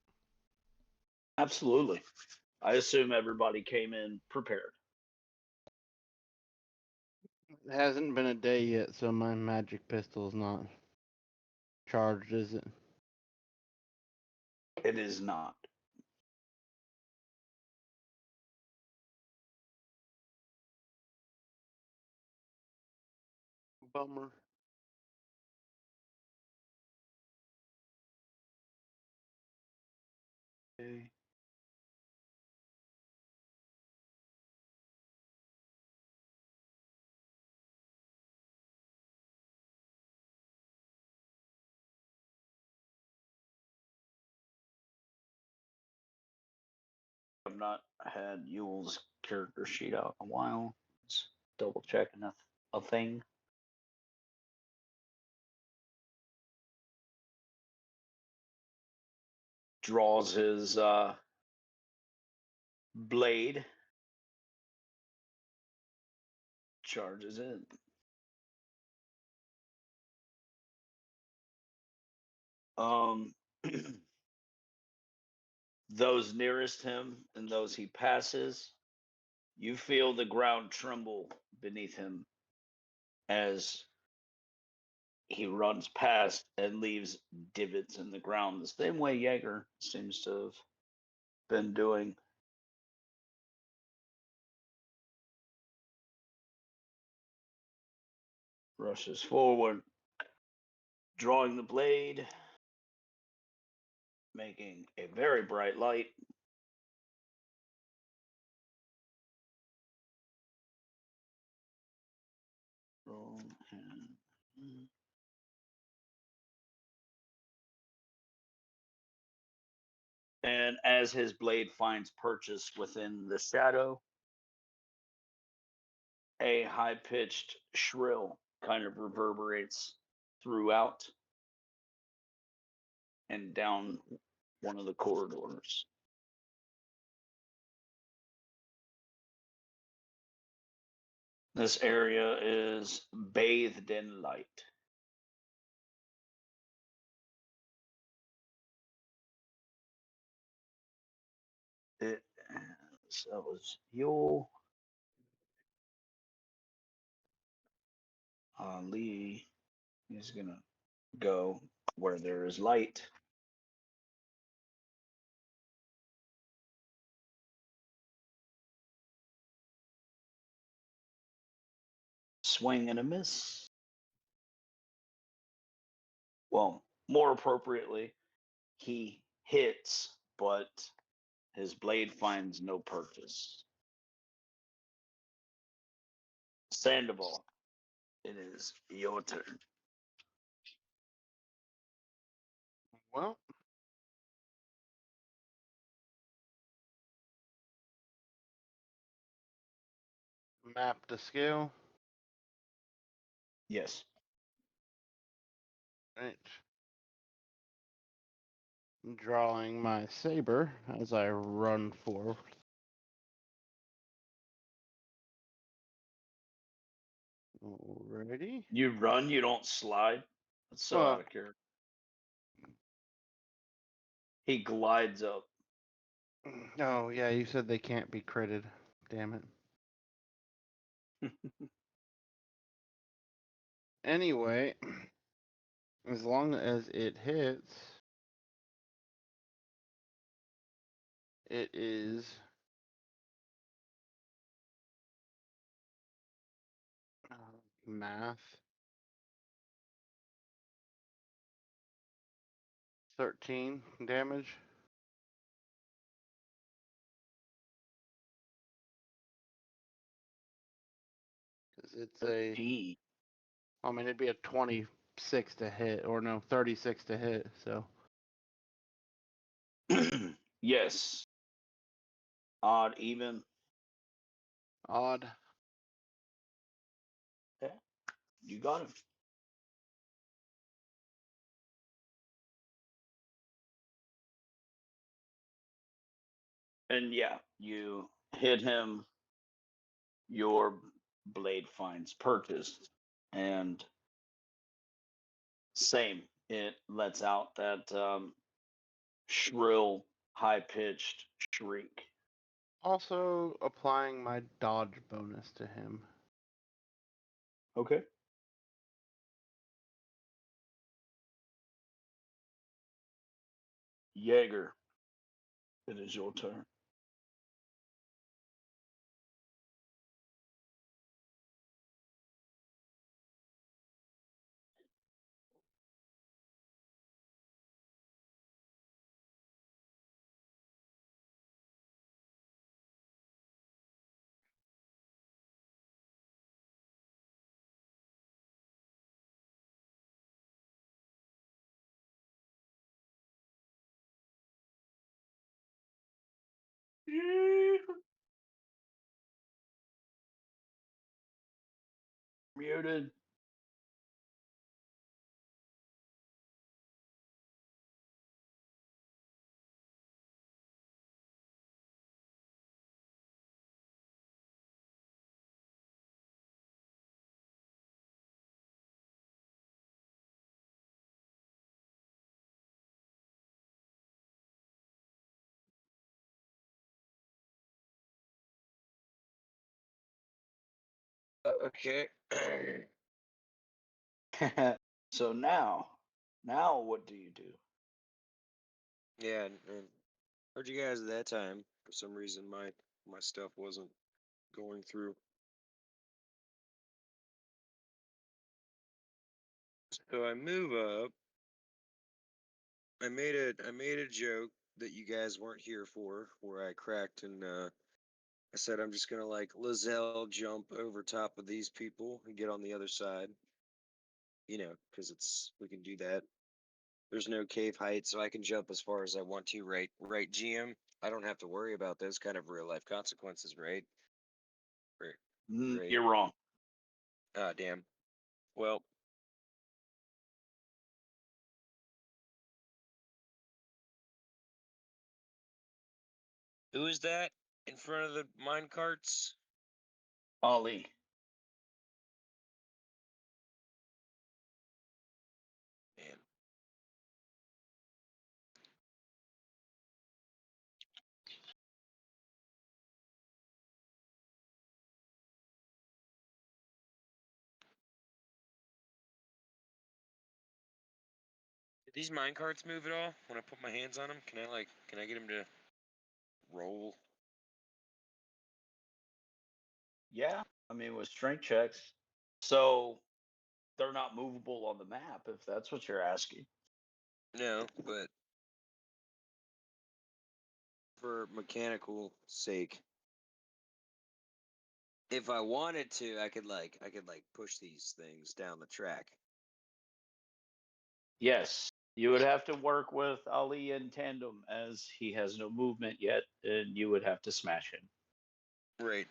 A: Absolutely. I assume everybody came in prepared.
C: It hasn't been a day yet, so my magic pistol is not charged, is it?
A: It is not.
C: Bummer.
A: Okay. I've not had Yule's character sheet out in a while. It's double checking a thing. Draws his blade, charges it. Those nearest him and those he passes You feel the ground tremble beneath him as he runs past and leaves divots in the ground the same way Jaeger seems to have been doing. Rushes forward, drawing the blade, making a very bright light. Roll and And as his blade finds purchase within the shadow, a high pitched shrill kind of reverberates throughout and down one of the corridors. This area is bathed in light. So that was Yule. Lee is going to go where there is light. Swing and a miss. Well, more appropriately, he hits, but his blade finds no purchase. Sandoval, it is your turn.
C: Well, map to scale.
A: Yes.
C: Right. Drawing my saber as I run forward. Alrighty.
A: You run, you don't slide. That's so out of character. He glides up.
C: Oh, yeah, you said they can't be critted. Damn it. Anyway, as long as it hits, it is math 13 damage. Because it's a,
A: 13.
C: I mean, it'd be a 26 to hit, or no, 36 to hit, so.
A: Yes. Odd, even.
C: Odd.
A: Yeah, you got him. And yeah, you hit him. Your blade finds purchase. And same, it lets out that shrill, high pitched shriek.
C: Also applying my dodge bonus to him.
A: Okay. Jaeger, it is your turn. Muted.
F: Okay.
A: So now what do you do?
F: Yeah, and heard you guys at that time. For some reason, my stuff wasn't going through. So I move up. I made a joke that you guys weren't here for, where I cracked and I said I'm just gonna like Lizelle jump over top of these people and get on the other side. You know, because we can do that. There's no cave height, so I can jump as far as I want to. Right, GM. I don't have to worry about those kind of real life consequences, right? Right. Right.
A: You're wrong.
F: Ah, damn. Well, who is that in front of the mine carts?
A: Ali.
F: Man. Did these mine carts move at all when I put my hands on them? Can I get them to roll?
A: Yeah, I mean with strength checks. So they're not movable on the map if that's what you're asking.
F: No, but for mechanical sake, if I wanted to, I could push these things down the track.
A: Yes, you would have to work with Ali in tandem as he has no movement yet, and you would have to smash him.
F: Right.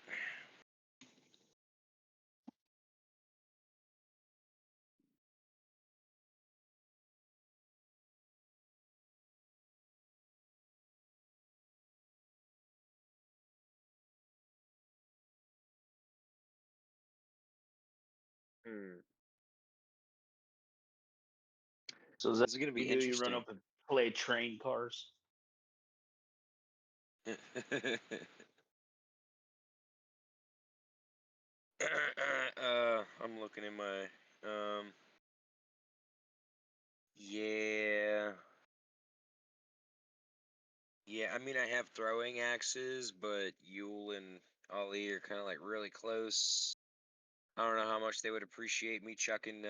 F: Hmm.
A: So is that
F: This is gonna
A: what
F: be
A: you do? You run
F: interesting.
A: up and play train cars?
F: I'm looking in my yeah. Yeah, I mean I have throwing axes, but Yule and Ali are kind of like really close. I don't know how much they would appreciate me chucking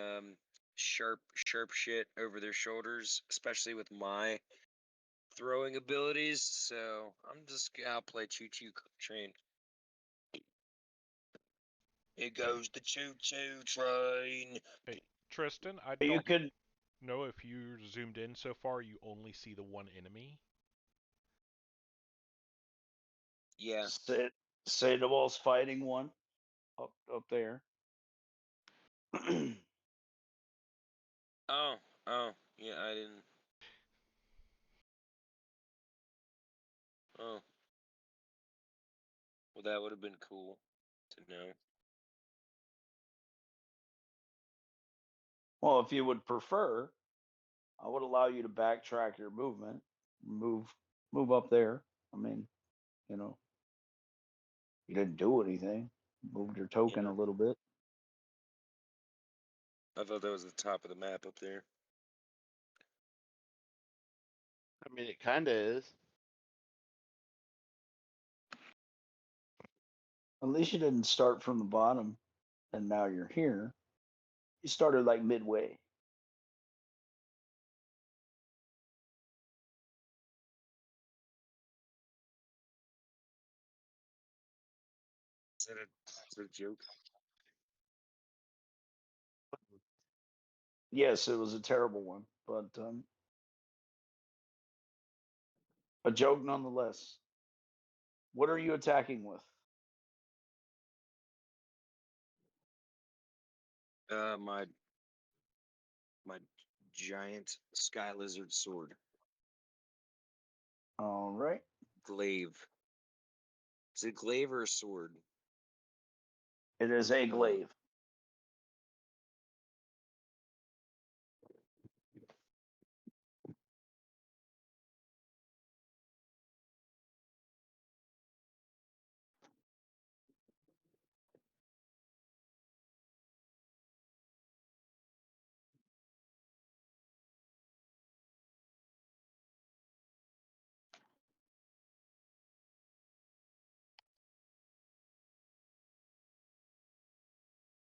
F: sharp shit over their shoulders, especially with my throwing abilities. So I'll play choo choo train. It goes the choo choo train.
D: Hey, Tristan, I
A: You
D: don't
A: could
D: know if you zoomed in so far, you only see the one enemy.
F: Yeah.
A: say the wall's fighting one up there.
F: Oh, yeah, I didn't. Oh, well, that would have been cool to know.
A: Well, if you would prefer, I would allow you to backtrack your movement, move move up there. I mean, you know, you didn't do anything. Moved your token
F: Yeah,
A: a little bit.
F: I thought that was the top of the map up there.
C: I mean, it kind of is.
A: At least you didn't start from the bottom and now you're here. You started like midway.
F: Is that a joke?
A: Yes, it was a terrible one, but a joke nonetheless. What are you attacking with?
F: My giant sky lizard sword,
A: All right.
F: glaive. Is it glaive or a sword?
A: It is a
F: Uh,
A: glaive.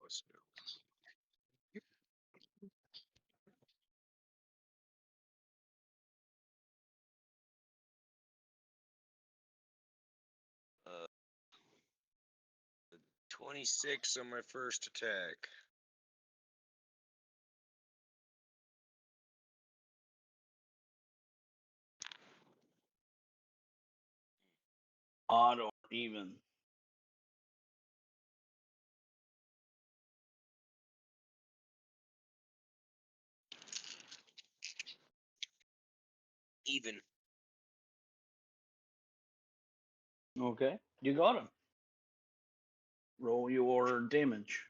F: plus no. Uh, 26 on my first attack.
A: Odd or even?
F: Even.
A: Okay, you got him. Roll your damage.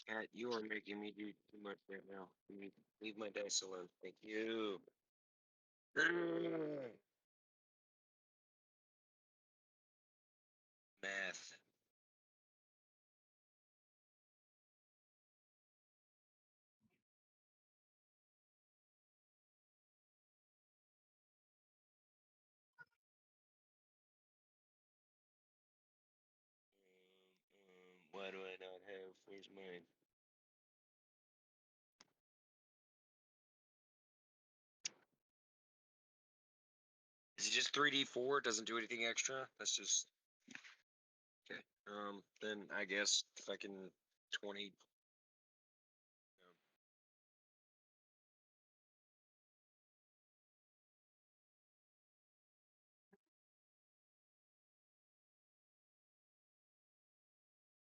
F: Cat, you are making me do too much right now. Leave my dice alone. Thank you. Math. Why do I not have? Where's mine? Is it just 3d4? It doesn't do anything extra? That's just okay. Then I guess if I can 20.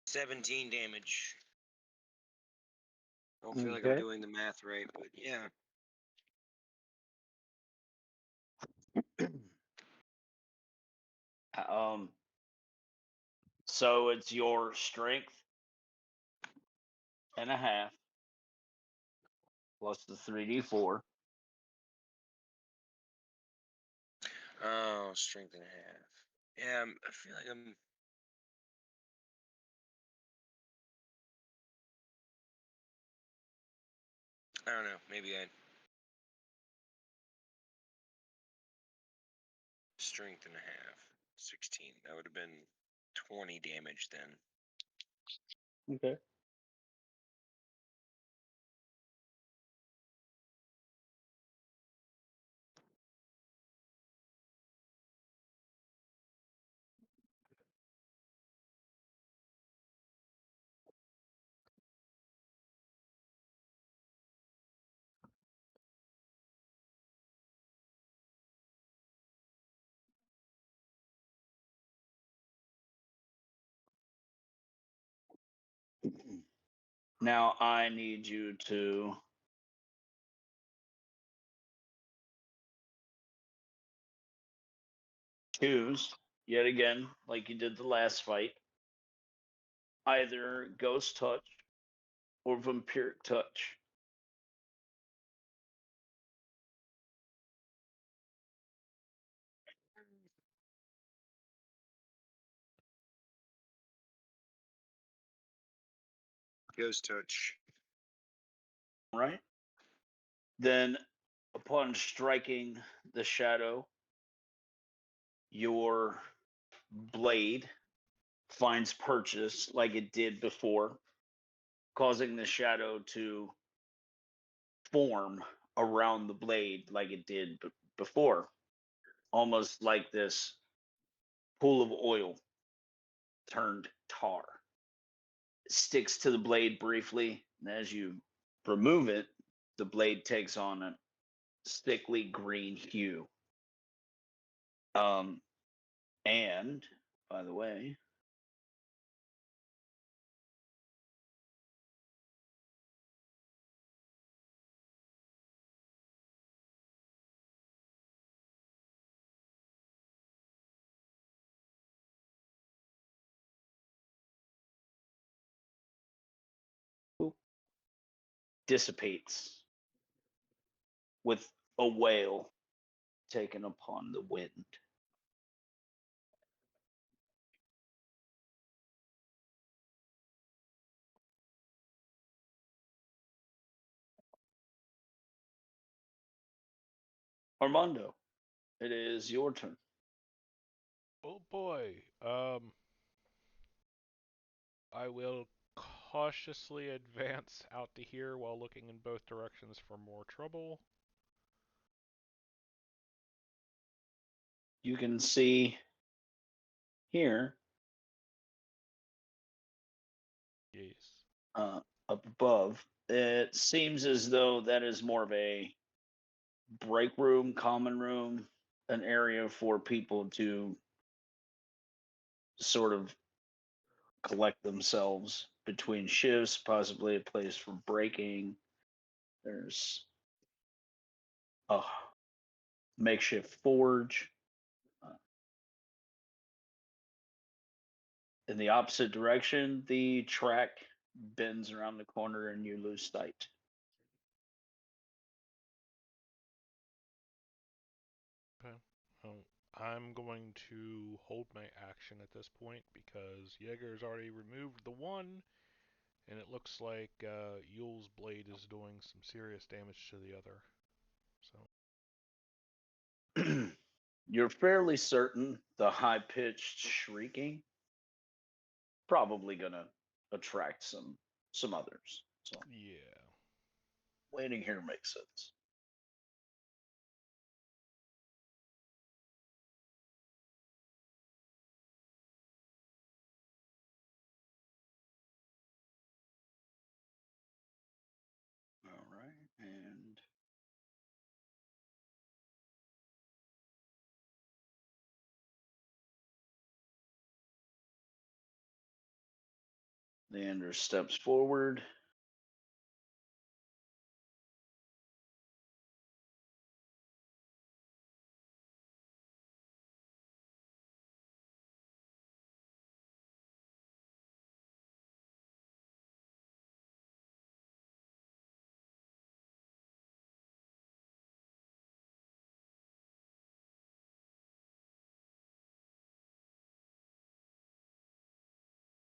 F: 17 damage. I don't feel like I'm
A: Okay.
F: doing the math right, but yeah.
A: So it's your strength and a half plus the 3d4.
F: Oh, strength and a half. Yeah, I feel like I'm. I don't know. Maybe I. Strength and a half. 16. That would have been 20 damage then.
A: Okay. Now I need you to choose yet again, like you did the last fight, either ghost touch or vampiric touch.
F: Ghost touch.
A: Right? Then, upon striking the shadow, your blade finds purchase like it did before, causing the shadow to form around the blade like it did before, almost like this pool of oil turned tar. It sticks to the blade briefly, and as you remove it, the blade takes on a sickly green hue. And by the way, dissipates with a wail taken upon the wind. Armando, it is your turn.
D: Oh boy. I will cautiously advance out to here while looking in both directions for more trouble.
A: You can see here,
D: Yes.
A: up above, it seems as though that is more of a break room, common room, an area for people to sort of collect themselves between shifts, possibly a place for breaking. There's a makeshift forge. In the opposite direction, the track bends around the corner and you lose sight.
D: Okay. Well, I'm going to hold my action at this point because Jaeger's already removed the one, and it looks like Yule's blade is doing some serious damage to the other. So.
A: You're fairly certain the high-pitched shrieking probably gonna attract some others. So
D: Yeah.
A: waiting here makes sense. All right, and Leander steps forward.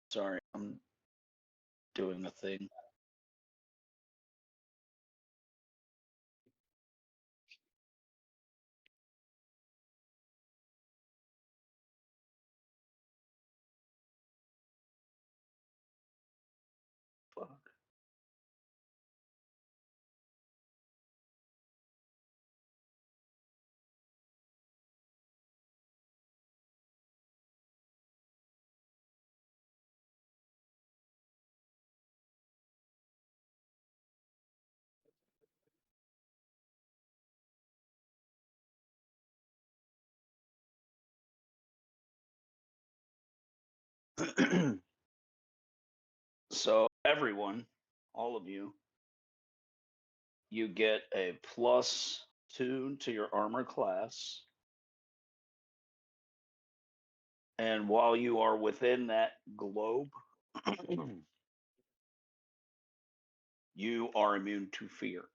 A: Sorry, I'm doing a thing. Fuck. So everyone, all of you, you get a +2 to your armor class. And while you are within that globe, you are immune to fear.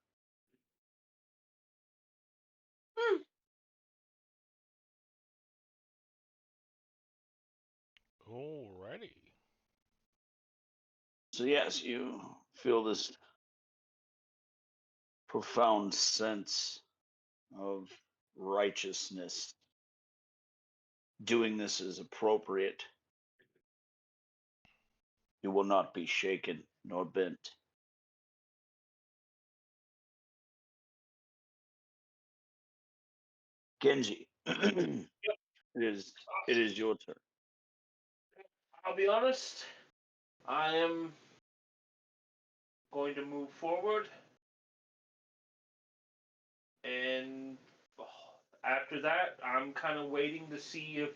D: Alrighty.
A: So yes, you feel this profound sense of righteousness. Doing this is appropriate. You will not be shaken nor bent. Genji, it is your turn.
E: I'll be honest. I am going to move forward, and after that, I'm kind of waiting to see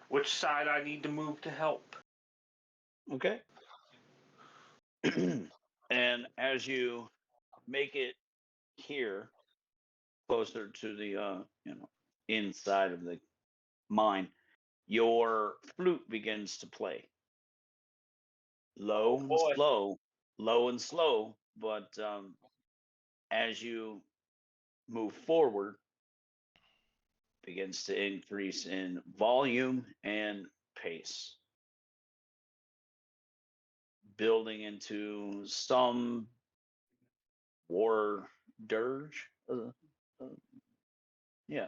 E: which side I need to move to help.
A: Okay. And as you make it here, closer to the inside of the mine, your flute begins to play. Low and
E: Boy.
A: slow, low and slow, but as you move forward, begins to increase in volume and pace, building into some war dirge. Yeah,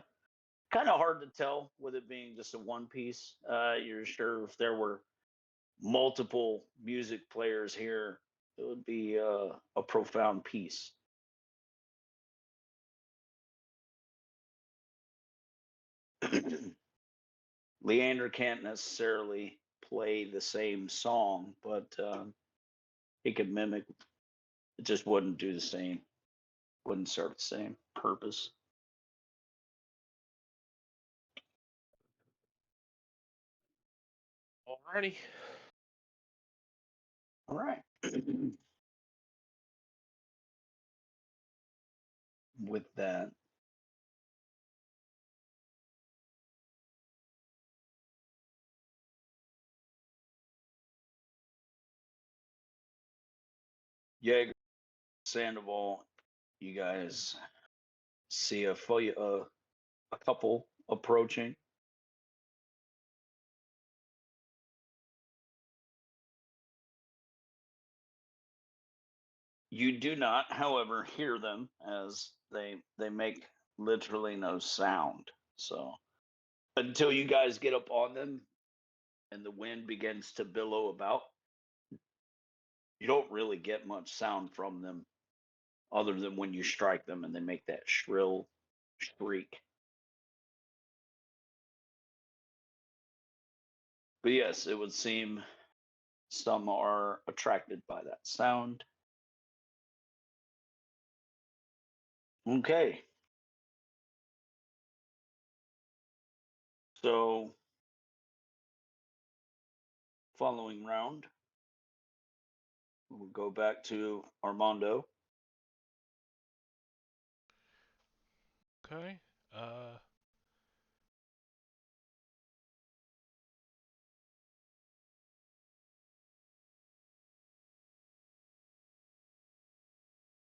A: kind of hard to tell with it being just a one piece. You're sure if there were multiple music players here, it would be a profound piece. Leander can't necessarily play the same song, but he could mimic. It just wouldn't do the same. Wouldn't serve the same purpose.
E: Alrighty.
A: All right. With that, Jaeger, Sandoval, you guys see a couple approaching. You do not, however, hear them as they make literally no sound. So until you guys get up on them and the wind begins to billow about, you don't really get much sound from them other than when you strike them and they make that shrill shriek. But yes, it would seem some are attracted by that sound. Okay. So, following round, we'll go back to Armando.
D: Okay.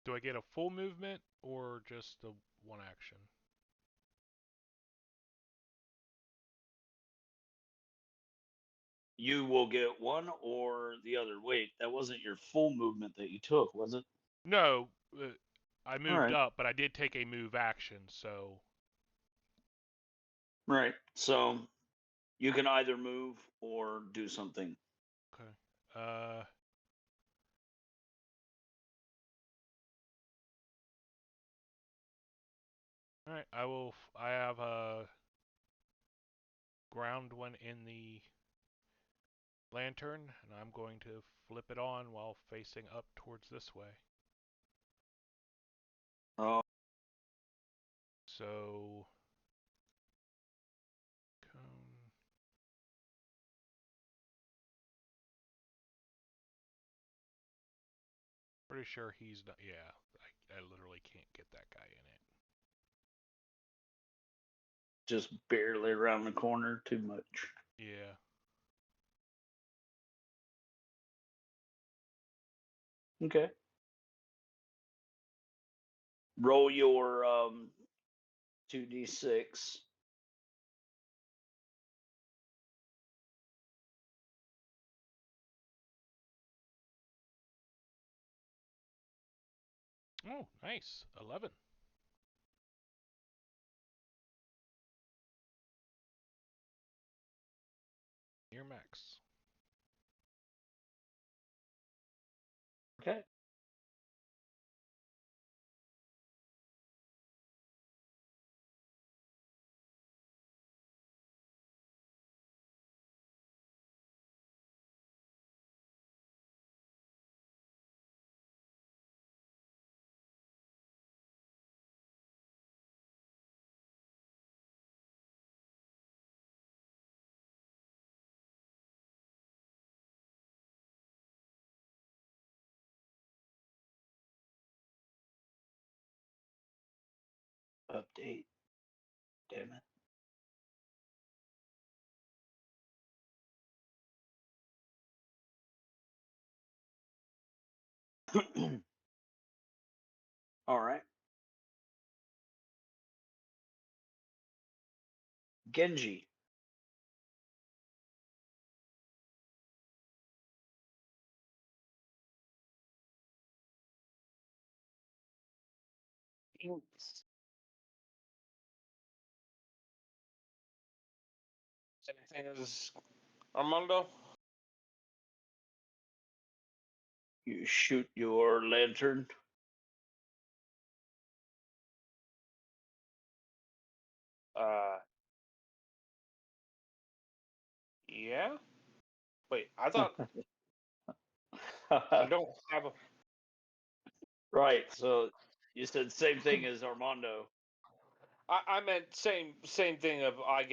D: Do I get a full movement or just the one action?
A: You will get one or the other. Wait, that wasn't your full movement that you took, was it?
D: No, I
A: All
D: moved
A: right.
D: up, but I did take a move action, so
A: Right. So you can either move or do something.
D: okay. All right. I have a ground one in the lantern, and I'm going to flip it on while facing up towards this way.
A: Oh,
D: So, pretty sure he's not. Yeah, I literally can't get that guy in it.
A: just barely around the corner. Too much.
D: Yeah.
A: Okay. Roll your 2d6.
D: Oh, nice. 11. Near max.
A: Okay. 8. Damn it. All right. Genji.
E: Same thing as Armando.
A: You shoot your lantern.
E: Yeah. Wait, I thought I don't have a.
A: Right. So you said same thing as Armando.
E: I meant same thing of I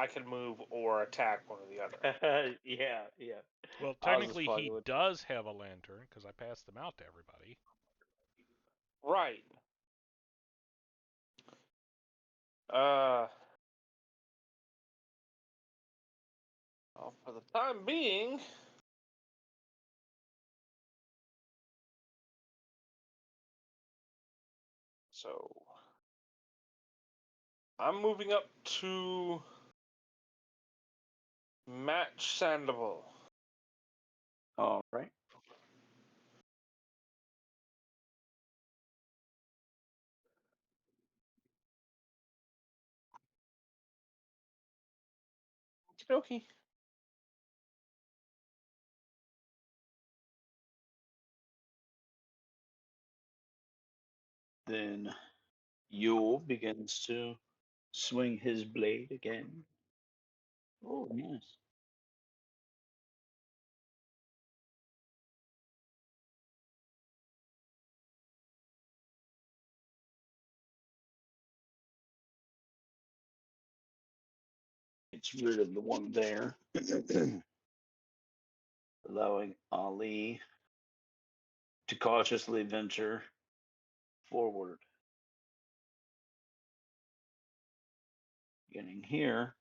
E: can move or attack one or the other.
A: Yeah.
D: Well,
A: I was just
D: technically
A: fucking
D: he
A: with-
D: does have a lantern because I passed them out to everybody.
E: Right. Well, for the time being, so I'm moving up to match Sandoval.
A: All right.
E: Okey-dokey.
A: Then Yule begins to swing his blade again. Oh, yes. Gets rid of the one there, allowing Ali to cautiously venture forward. Getting here.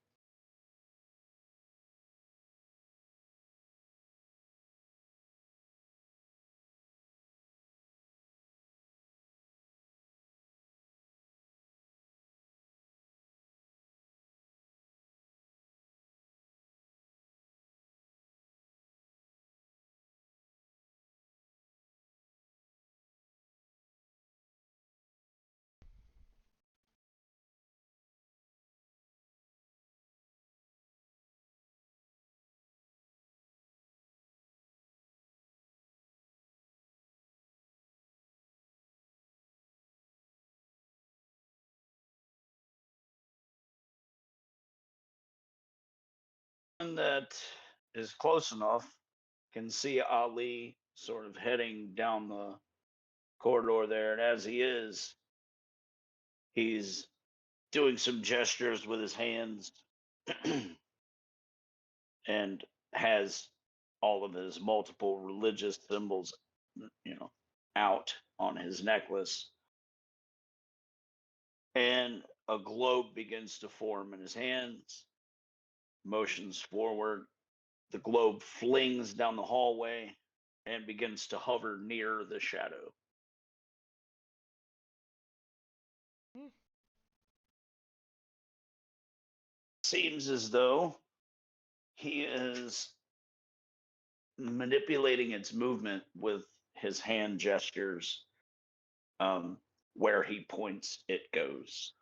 A: One that is close enough can see Ali sort of heading down the corridor there. And as he is, he's doing some gestures with his hands and has all of his multiple religious symbols, out on his necklace. And a globe begins to form in his hands, motions forward. The globe flings down the hallway and begins to hover near the shadow. Seems as though he is manipulating its movement with his hand gestures. Where he points, it goes.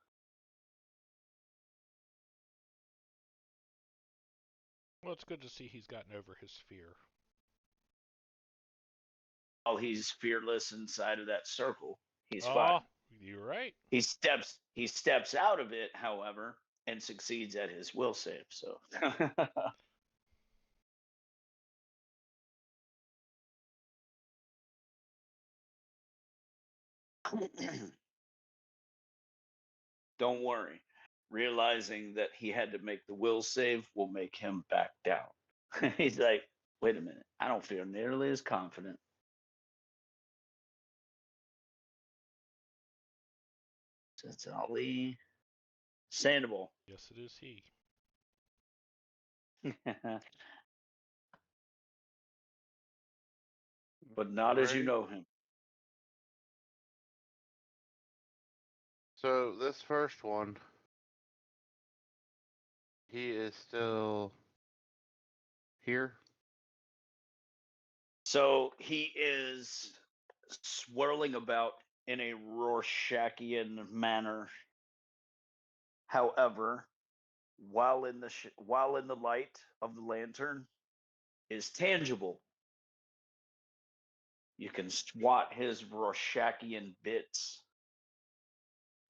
D: Well, it's good to see he's gotten over his fear.
A: While he's fearless inside of that circle, he's
D: Oh,
A: fine.
D: you're right.
A: He steps out of it, however, and succeeds at his will save. So don't worry. Realizing that he had to make the will save will make him back down. He's like, wait a minute, I don't feel nearly as confident. So that's Ali. Sandoval.
D: Yes, it is he.
A: But not as you
C: Ready?
A: know him.
C: So this first one, he is still here.
A: So he is swirling about in a Rorschachian manner. However, while in the light of the lantern is tangible. You can swat his Rorschachian bits.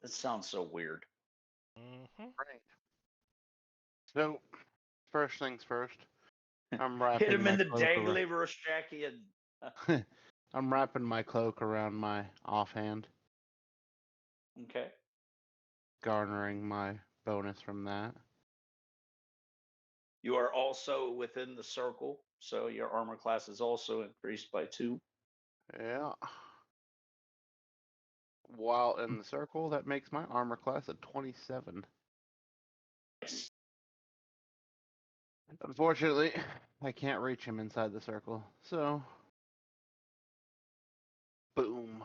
A: That sounds so weird.
D: Mm-hmm.
C: Right. So first things first, I'm
A: Hit
C: wrapping
A: him
C: my
A: in the
C: cloak around.
A: dangly Rorschachian.
C: I'm wrapping my cloak around my offhand,
A: Okay.
C: garnering my bonus from that.
A: You are also within the circle, so your armor class is also increased by 2.
C: Yeah. While in the circle, that makes my armor class a 27.
A: Yes.
C: Unfortunately, I can't reach him inside the circle, so boom.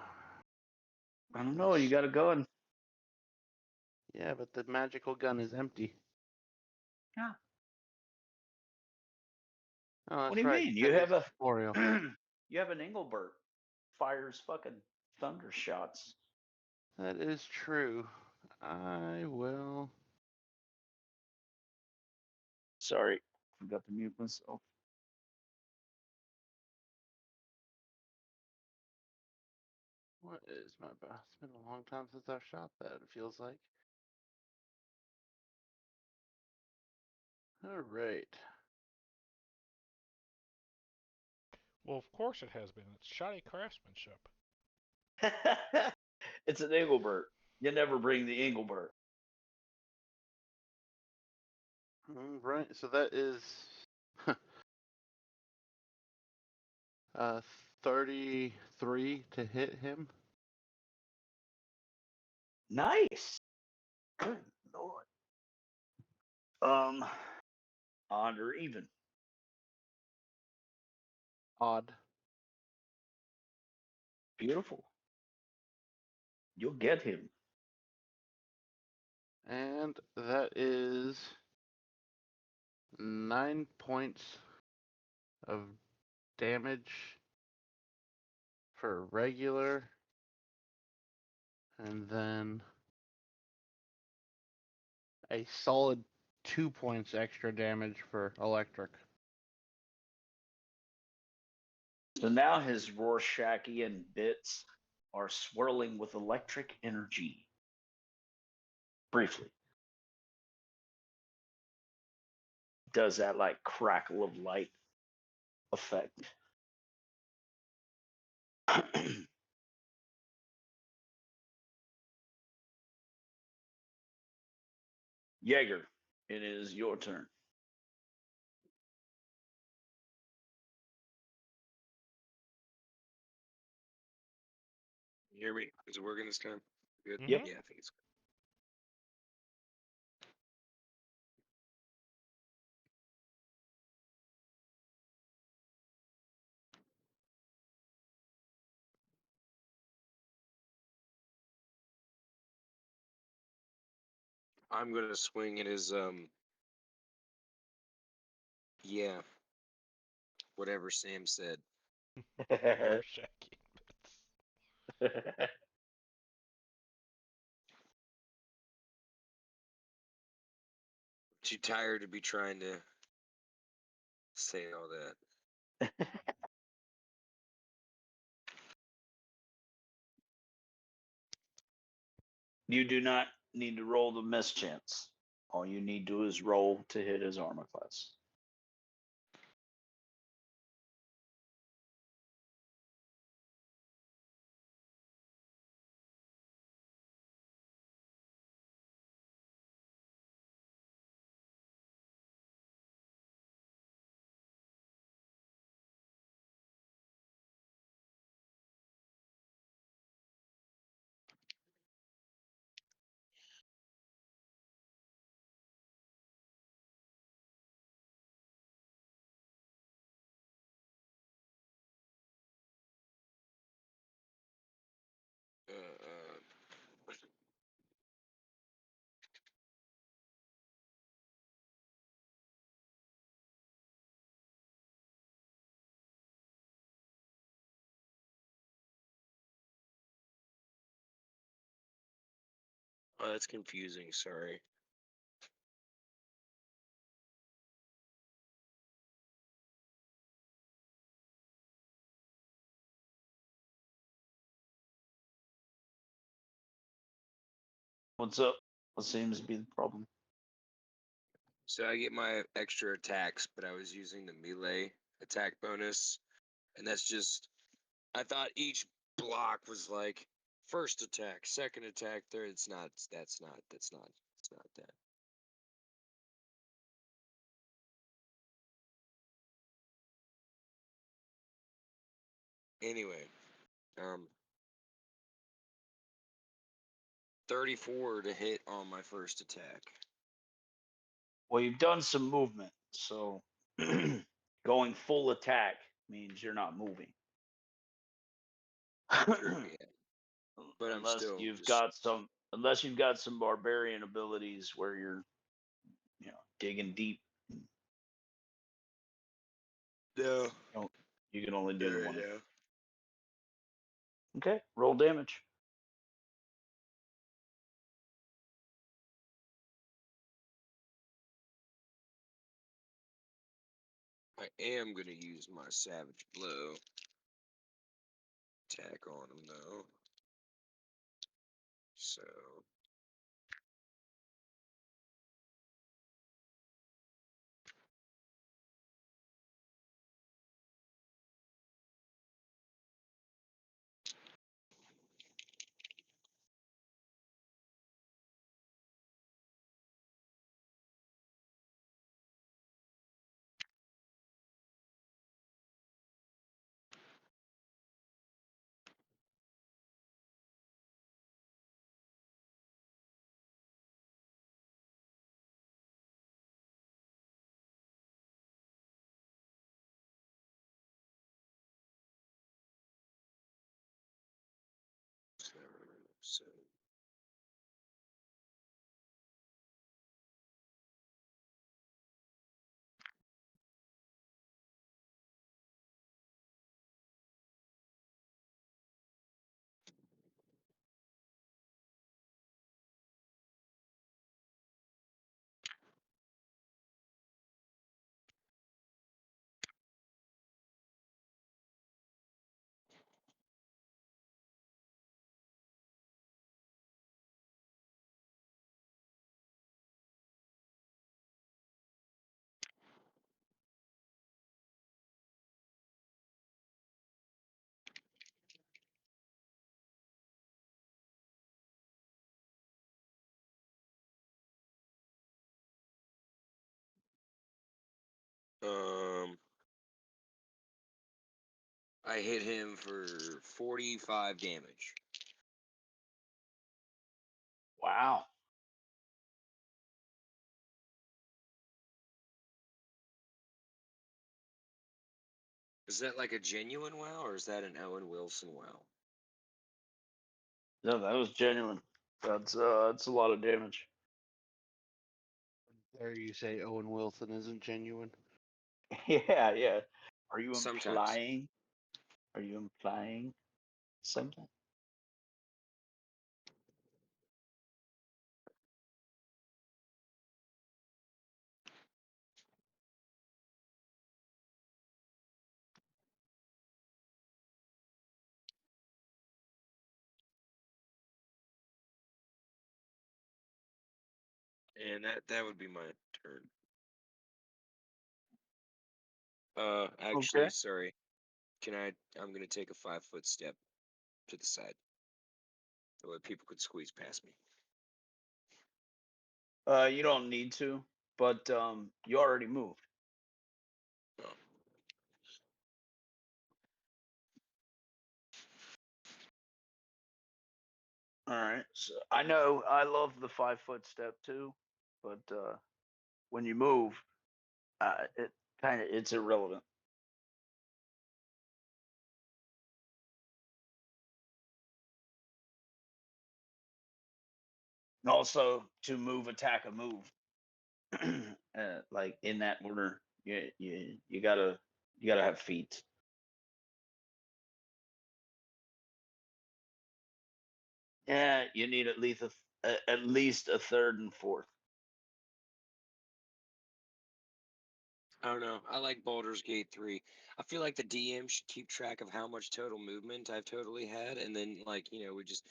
A: I don't know. You got a gun.
C: Yeah, but the magical gun is empty.
A: Yeah.
C: Oh,
A: What
C: that's
A: do you
C: right.
A: mean?
C: That
A: You
C: is
A: have a
C: corporeal.
A: you have an Engelbert. Fires fucking thunder shots.
C: That is true. I will.
A: Sorry, forgot to mute myself.
C: What is my bow? It's been a long time since I've shot that, it feels like. Alright.
D: Well, of course it has been. It's shoddy craftsmanship.
A: It's an Engelbert. You never bring the Engelbert.
C: Alright, so that is 33 to hit him.
A: Nice. Good Lord. Odd or even.
C: Odd.
A: Beautiful. You'll get him.
C: And that is 9 points of damage for regular. And then a solid 2 points extra damage for electric.
A: So now his Rorschachian bits are swirling with electric energy. Briefly. Does that like crackle of light effect? Jaeger, it is your turn.
F: You hear me? Is it working this time? Good.
A: Yep.
F: Yeah, I think it's good. I'm gonna swing at his yeah, whatever Sam said.
D: Rorschach bits.
F: Too tired to be trying to say all that.
A: You do not need to roll the mischance. All you need to do is roll to hit his armor class.
F: Oh, that's confusing. Sorry.
A: What's up? What seems to be the problem?
F: So I get my extra attacks, but I was using the melee attack bonus, and that's just. I thought each block was like first attack, second attack, third. It's not. That's not. It's not that. Anyway, 34 to hit on my first attack.
A: Well, you've done some movement, so going full attack means you're not moving.
F: True, yeah. But I'm
A: unless
F: still
A: you've
F: just-
A: got some unless you've got some barbarian abilities where you're digging deep.
F: No.
A: You can only do one.
F: Yeah.
A: Okay, roll damage.
F: I am gonna use my savage blow. Attack on him though. So so I hit him for 45 damage.
A: Wow.
F: Is that like a genuine WoW or is that an Owen Wilson WoW?
A: No, that was genuine. That's a lot of damage.
C: There you say Owen Wilson isn't genuine.
A: Yeah. Are you
F: Sometimes.
A: implying? Are you implying something?
F: And that would be my turn. Actually,
A: Okay.
F: sorry. I'm gonna take a 5-foot step to the side. That way people could squeeze past me.
A: You don't need to, but you already moved.
F: Oh.
A: All right. So I know I love the 5-foot step too, but when you move, it's irrelevant. And also to move, attack, a move, like in that order. You gotta have feet. Yeah, you need at at least a third and fourth.
F: I don't know. I like Baldur's Gate 3. I feel like the DM should keep track of how much total movement I've totally had, and then, like, we just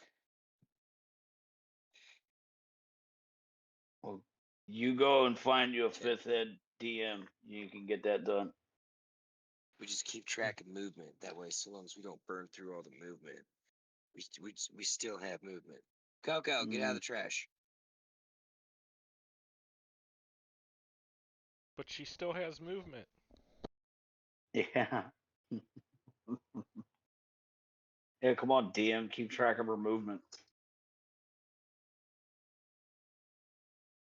A: Well, you go and find you a fifth head DM. You can get that done.
F: keep track of movement. That way, so long as we don't burn through all the movement, we still have movement. Coco, get out of the trash.
D: But she still has movement.
A: Yeah. Yeah, come on, DM. Keep track of her movement.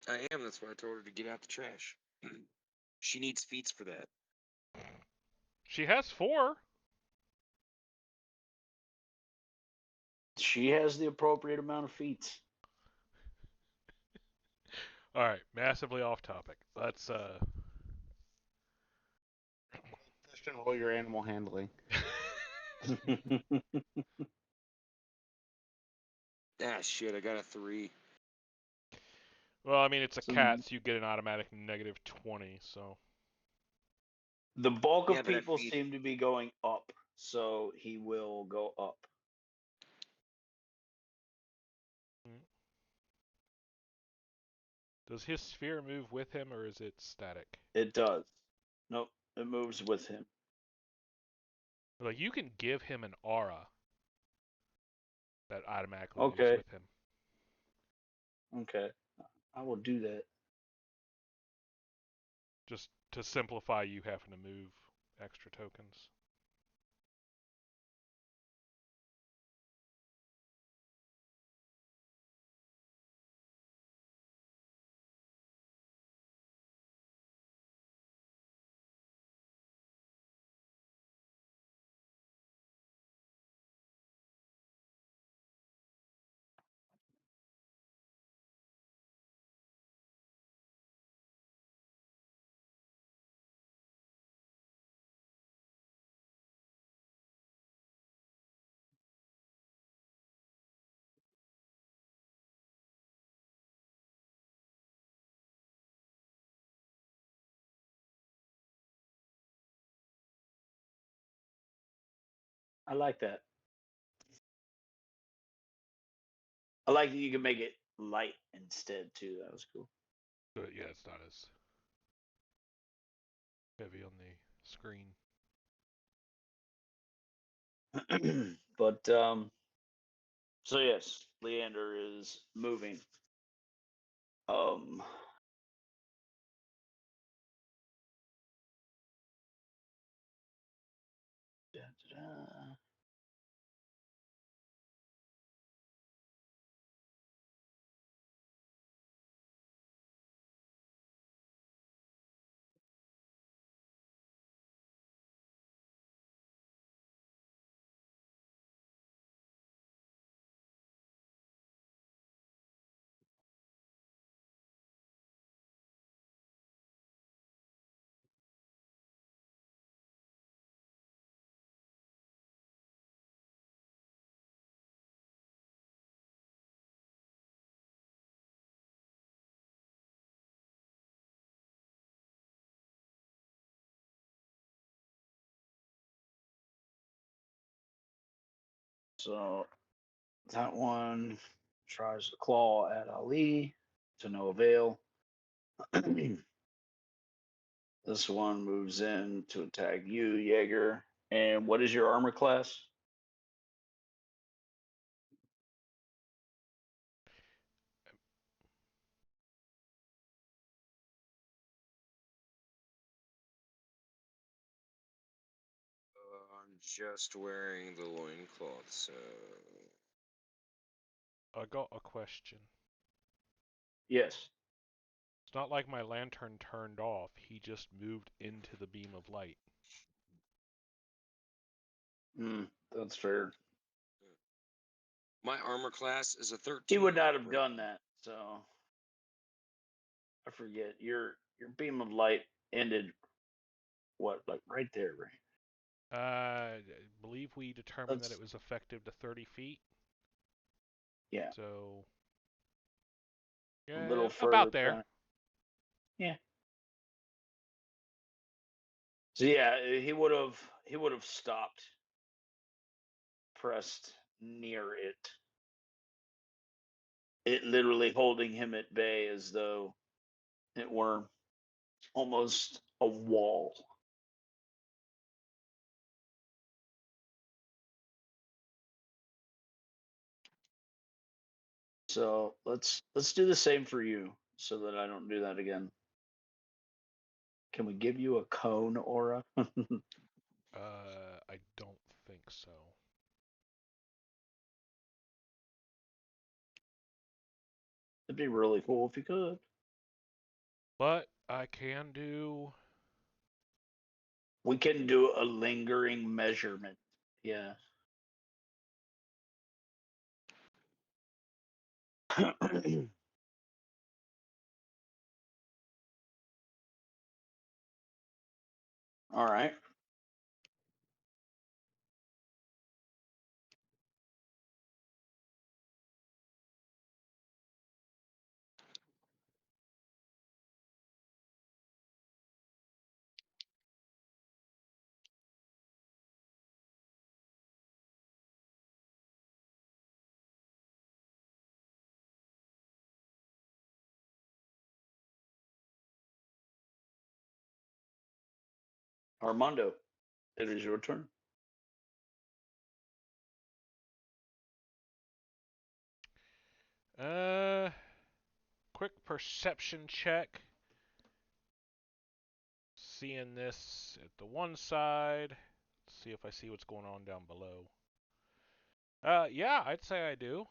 F: I am. That's why I told her to get out the trash. She needs feats for that.
D: She has 4.
A: She has the appropriate amount of feats.
D: All right, massively off topic. Let's
C: Question: roll your animal handling.
F: Ah, shit! I got a 3.
D: Well, I mean, it's a
A: So
D: cat, so you get an automatic -20. So
A: the bulk of
F: Yeah, but I
A: people
F: feed-
A: seem to be going up, so he will go up.
D: does his sphere move with him, or is it static?
A: It does. Nope, it moves with him.
D: Like, you can give him an aura that automatically moves
A: Okay.
D: with him.
A: Okay, I will do that.
D: Just to simplify you having to move extra tokens.
A: I like that. I like that you can make it light instead too. That was cool.
D: But yeah, it's not as heavy on the screen.
A: But so yes, Leander is moving. Um da-da-da. So that one tries to claw at Ali to no avail. This one moves in to attack you, Jaeger. And what is your armor class?
F: I'm just wearing the loincloth, so.
D: I got a question.
A: Yes.
D: It's not like my lantern turned off. He just moved into the beam of light.
A: That's fair.
F: My armor class is a 13.
A: He would not have
F: right
A: done
F: now.
A: that. So I forget. Your beam of light ended what, like right there, right?
D: I believe we determined that
A: That's-
D: it was effective to 30 feet.
A: Yeah.
D: So Yeah,
A: little further
D: about there.
A: back. Yeah. So yeah, he would have stopped, pressed near it. It literally holding him at bay as though it were almost a wall. So let's do the same for you, so that I don't do that again. Can we give you a cone aura?
D: I don't think so.
A: It'd be really cool if you could.
D: But I can do.
A: We can do a lingering measurement. Yeah. All right. Armando, it is your turn.
D: Quick perception check. Seeing this at the one side. Let's see if I see what's going on down below. Yeah, I'd say I do.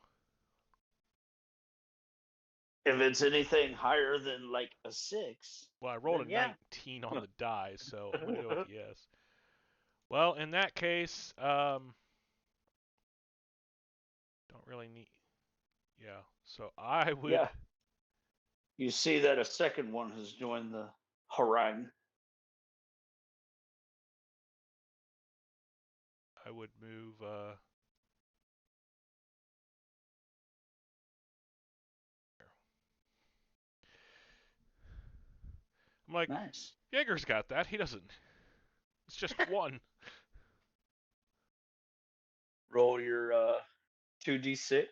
A: If it's anything higher than like a 6.
D: Well, I rolled a
A: Then yeah.
D: 19 on the die, so I'm gonna go with yes. Well, in that case, don't really need. Yeah, so I would.
A: Yeah. You see that a second one has joined the harangue.
D: I would move. I'm like,
A: Nice.
D: Jaeger's got that. He doesn't. It's just one.
A: Roll your 2d6.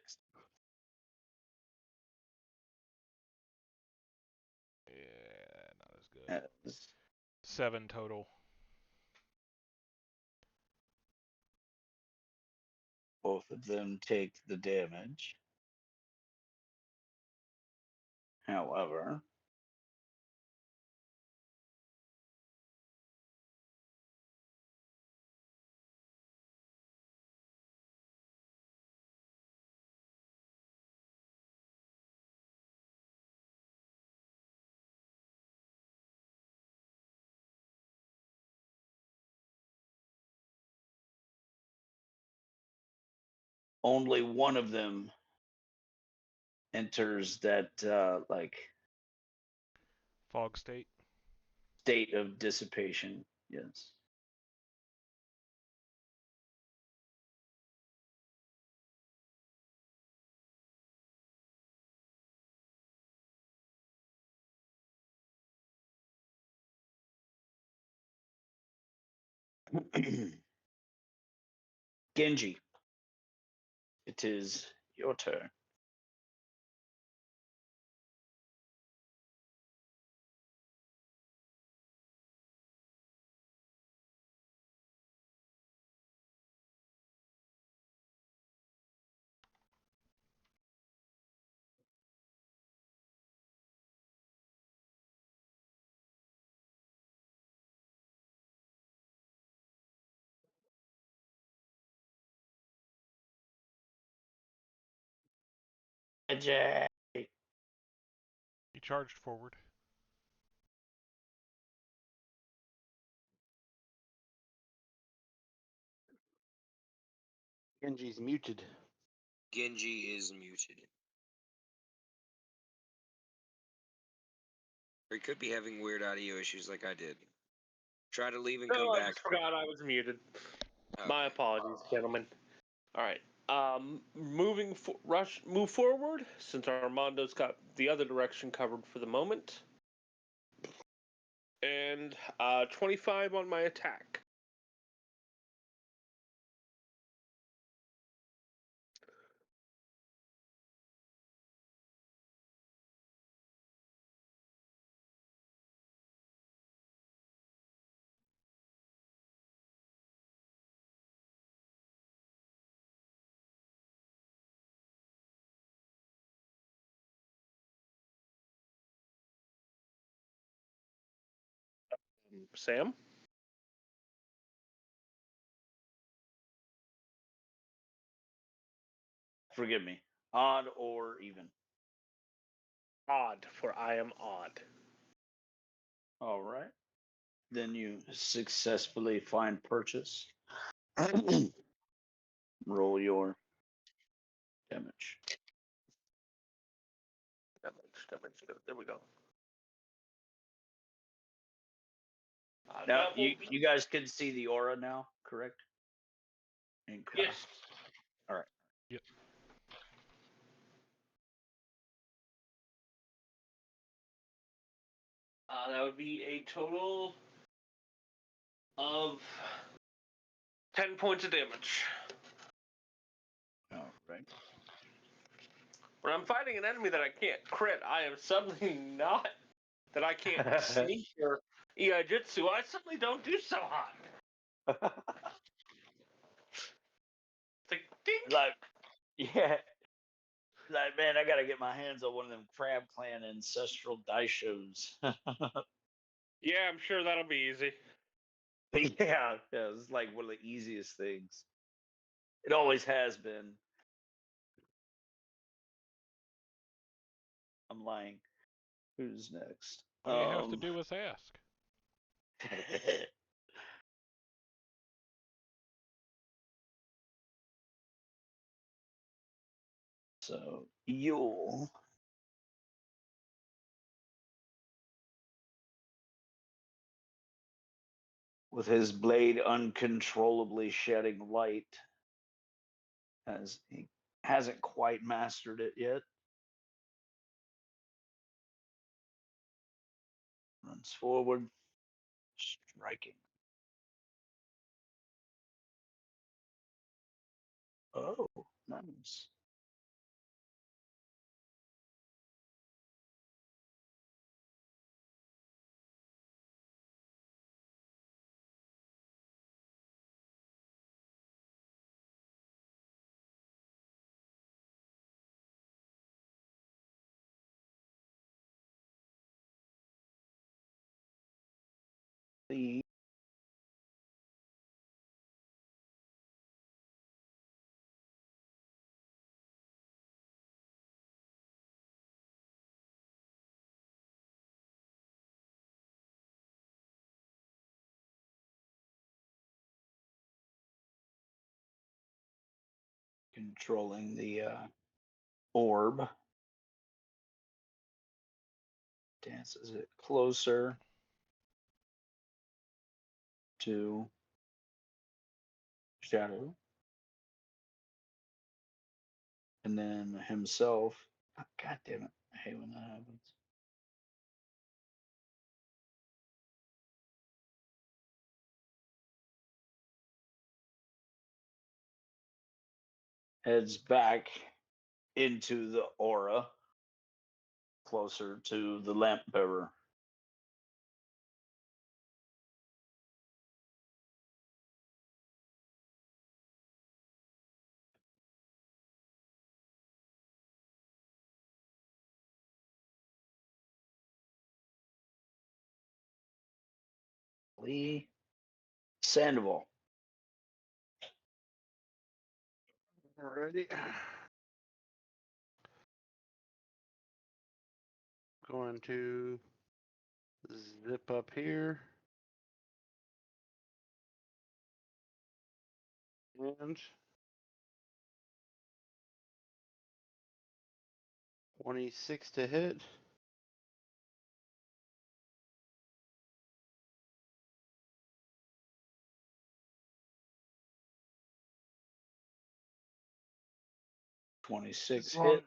D: Yeah, not as good.
A: As
D: 7 total.
A: both of them take the damage. However, only one of them enters that like
D: Fog state.
A: state of dissipation. Yes. Genji, it is your turn. Jay.
D: He charged forward.
C: Genji's muted.
F: Genji is muted. Or he could be having weird audio issues like I did. Try to leave and come
G: No, I
F: back.
G: just forgot I was muted.
F: Okay.
G: My apologies, gentlemen. All right. Move forward since Armando's got the other direction covered for the moment. And 25 on my attack. Sam?
A: Forgive me. Odd or even?
G: Odd, for I am odd.
A: All right. Then you successfully find purchase. Roll your damage.
G: Damage. There we go.
A: Now
G: That will
A: you guys can see the aura now, correct?
G: Yes.
A: All right.
D: Yep.
G: That would be a total of 10 points of damage.
A: All right.
G: When I'm fighting an enemy that I can't crit, I am suddenly not that I can't sneak or Iaijutsu. I suddenly don't do so hot. It's like ding.
A: Like, yeah. Like, man, I gotta get my hands on one of them Crab Clan ancestral daishos.
G: Yeah, I'm sure that'll be easy.
A: yeah, it's like one of the easiest things. It always has been. I'm lying. Who's next?
D: All you have to do is ask.
A: So Yule. With his blade uncontrollably shedding light, as he hasn't quite mastered it yet. Runs forward, striking. Oh, nice. The controlling the orb. Dances it closer to Shadow. And then himself. Oh, God damn it. I hate when that happens. Heads back into the aura, closer to the lamp bearer. Lee Sandoval.
C: Alrighty. Going to zip up here. And 26 to hit.
A: '26
C: Long-
A: hit.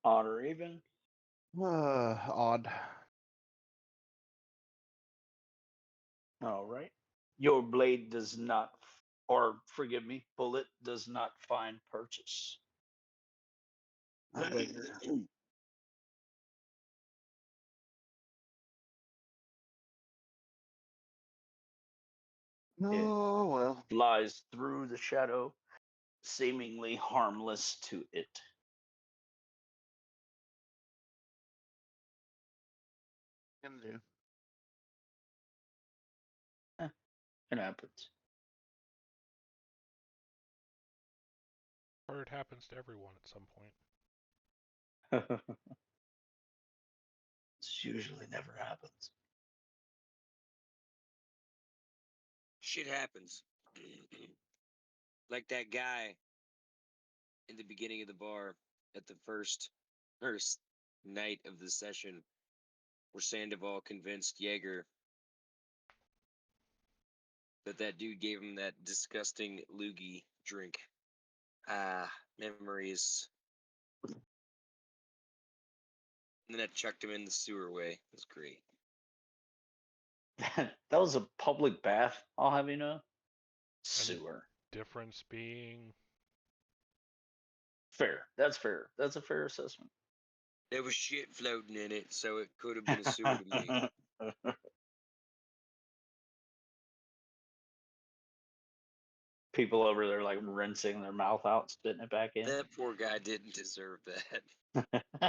A: Odd or even.
C: Odd.
A: All right. Your blade does not, or forgive me, bullet does not find purchase.
C: Oh well.
A: Flies through the shadow, seemingly harmless to it.
C: Can do.
A: It happens.
D: Or it happens to everyone at some point.
A: This usually never happens.
F: Shit happens. Like that guy in the beginning of the bar at the first night of the session where Sandoval convinced Jaeger that dude gave him that disgusting loogie drink. Ah, memories. And then I chucked him in the sewerway. It was great.
A: That was a public bath, I'll have you know. Sewer.
D: Difference being
A: Fair. That's fair. That's a fair assessment.
F: There was shit floating in it, so it could have been a sewer to me.
A: People over there like rinsing their mouth out, spitting it back in.
F: That poor guy didn't deserve that.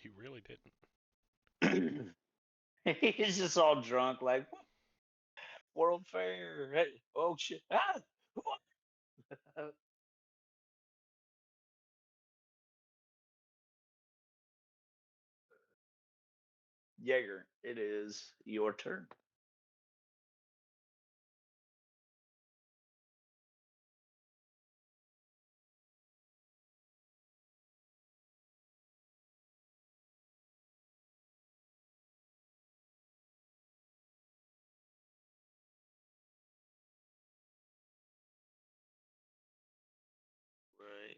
D: he really didn't.
A: He's just all drunk, like World Fair. Hey, oh shit! Ah! Jaeger, it is your turn.
F: Right.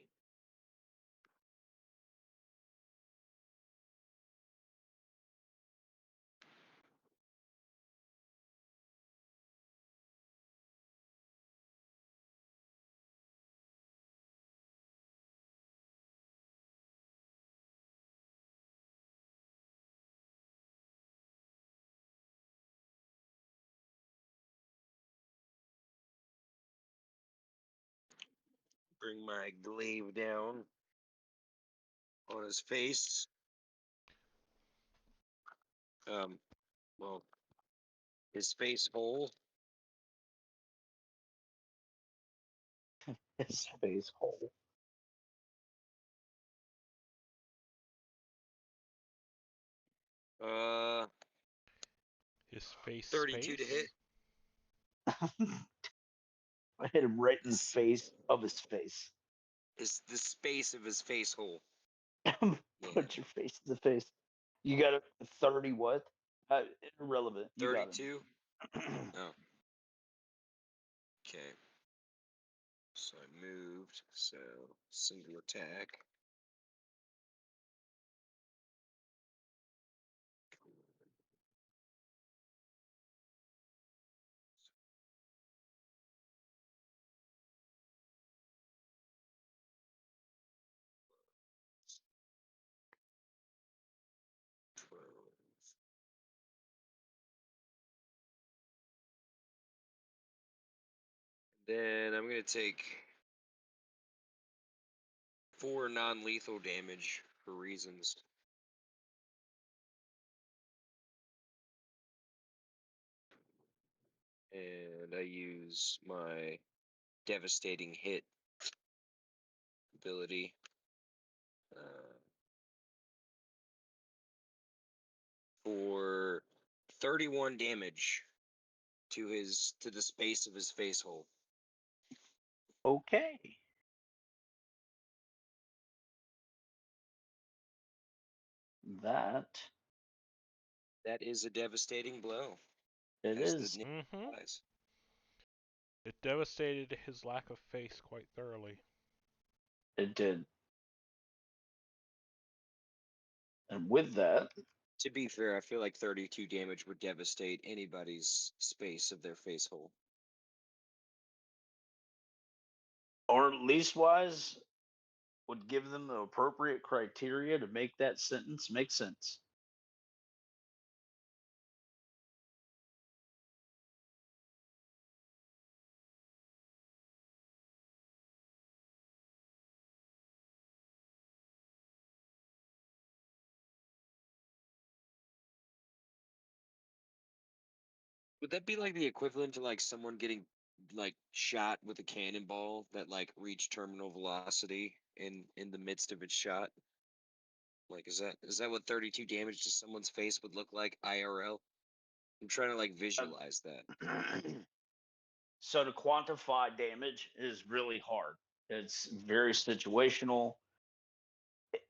F: Bring my glaive down on his face. Well, his face hole.
A: His face hole.
D: His face
F: 32 to
D: space?
F: hit.
A: I hit him right in the
F: His-
A: face of his face.
F: Is the space of his face hole.
A: Put your face in the face. You got a 30 what? Irrelevant. You got
F: 32?
A: him.
F: Oh. Okay. So I moved. So single attack. Then I'm going to take 4 non-lethal damage for reasons. And I use my devastating hit ability. For 31 damage to the space of his face hole.
A: Okay. That
F: That is a devastating blow.
A: it
F: as
A: is.
F: the name
D: Mm-hmm.
F: implies.
D: It devastated his lack of face quite thoroughly.
A: It did. And with that,
F: To be fair, I feel like 32 damage would devastate anybody's space of their face hole.
A: or least wise, would give them the appropriate criteria to make that sentence make sense.
F: Would that be like the equivalent to like someone getting like shot with a cannonball that like reached terminal velocity in the midst of its shot? Like is that what 32 damage to someone's face would look like IRL? I'm trying to like visualize that.
A: So to quantify damage is really hard. It's very situational.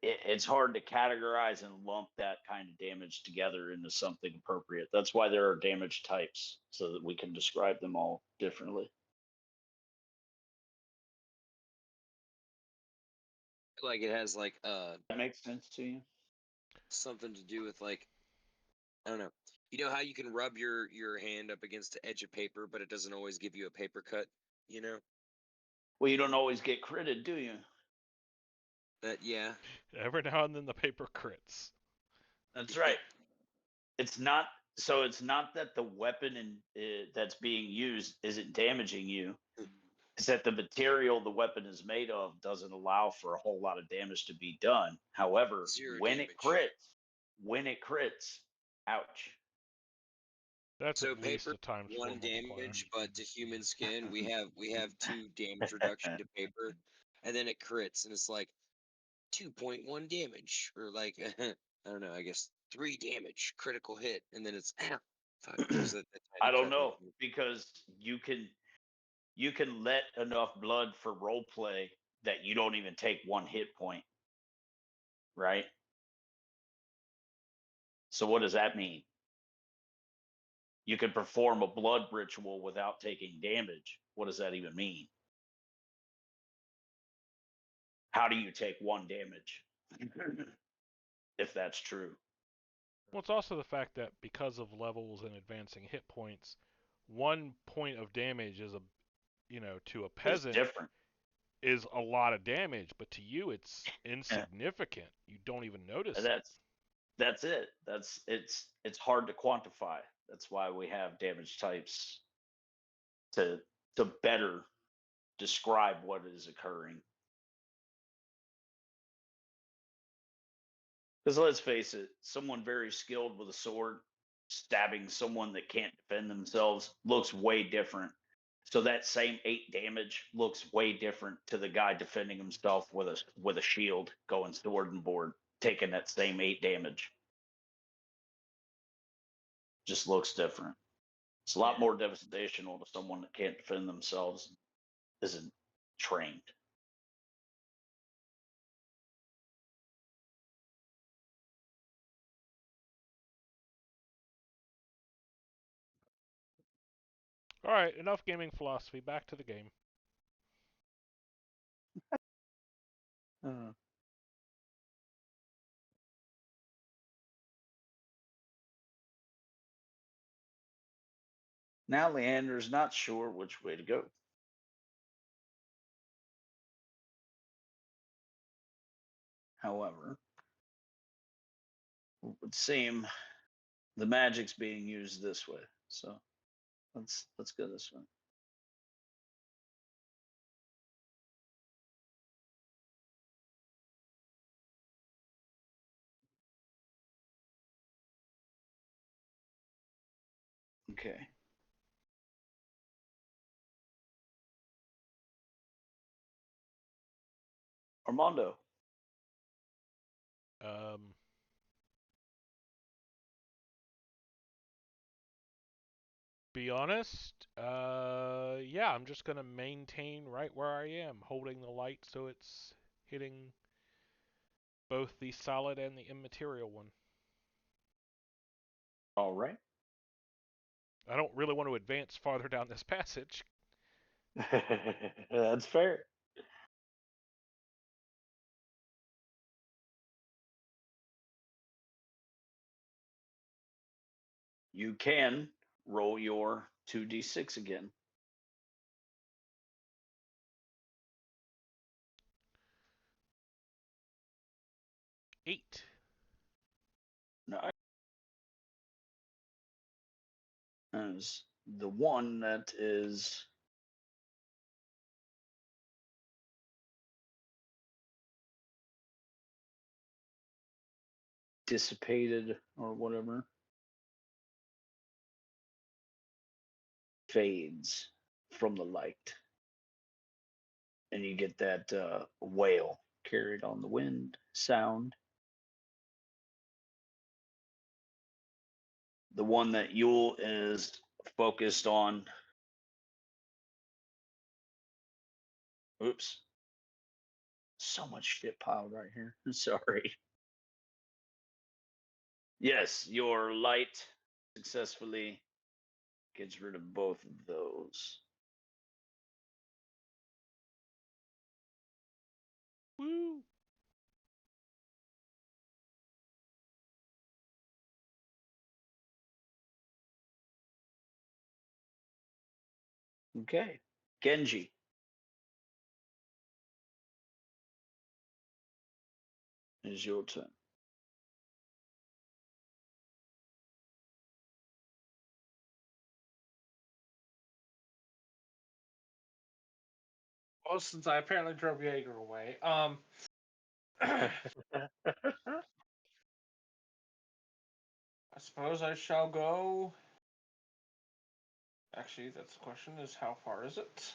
A: It's hard to categorize and lump that kind of damage together into something appropriate. That's why there are damage types, so that we can describe them all differently.
F: Like it has like
A: That makes sense to you?
F: something to do with like I don't know. You know how you can rub your hand up against the edge of paper, but it doesn't always give you a paper cut. You know
A: Well, you don't always get critted, do you?
F: that? Yeah.
D: Every now and then the paper crits.
A: That's right. It's not so. It's not that the weapon that's being used isn't damaging you. It's that the material the weapon is made of doesn't allow for a whole lot of damage to be done. However,
F: Zero
A: when
F: damage.
A: it crits, ouch.
D: That's
F: So
D: at least
F: paper
D: a times 4
F: one
D: multiplier.
F: damage, but to human skin we have 2 damage reduction to paper, and then it crits, and it's like 2.1 damage, or like I don't know, I guess 3 damage critical hit, and then it's ow, fuck, there's that
A: I
F: tiny
A: don't
F: cut right
A: know, because you can let enough blood for role play that you don't even take one hit point, right? So what does that mean? You can perform a blood ritual without taking damage. What does that even mean? How do you take one damage? If that's true.
D: Well, it's also the fact that because of levels and advancing hit points, 1 point of damage is to a
A: It's
D: peasant
A: different.
D: is a lot of damage, but to you it's
A: Yeah.
D: insignificant. You don't even notice
A: And
D: it.
A: that's it. It's hard to quantify. That's why we have damage types to better describe what is occurring. Because let's face it, someone very skilled with a sword stabbing someone that can't defend themselves looks way different. So that same 8 damage looks way different to the guy defending himself with a shield going sword and board, taking that same 8 damage. Just looks different. It's a lot more devastational to someone that can't defend themselves, isn't trained.
D: All right, enough gaming philosophy. Back to the game.
A: Now Leander's not sure which way to go. However, it would seem the magic's being used this way. So let's go this way. Okay. Armando.
D: Um, be honest. Yeah, I'm just gonna maintain right where I am, holding the light so it's hitting both the solid and the immaterial one.
A: All right.
D: I don't really want to advance farther down this passage.
A: That's fair. You can roll your 2d6 again.
D: Eight.
A: Nice. As the one that is dissipated or whatever fades from the light, and you get that wail carried on the wind sound. The one that Yule is focused on. Oops. So much shit piled right here. Sorry. Yes, your light successfully gets rid of both of those.
D: Woo!
A: Okay. Genji. Is your turn.
E: Well, since I apparently drove Jaeger away, I suppose I shall go. Actually, that's the question: is how far is it?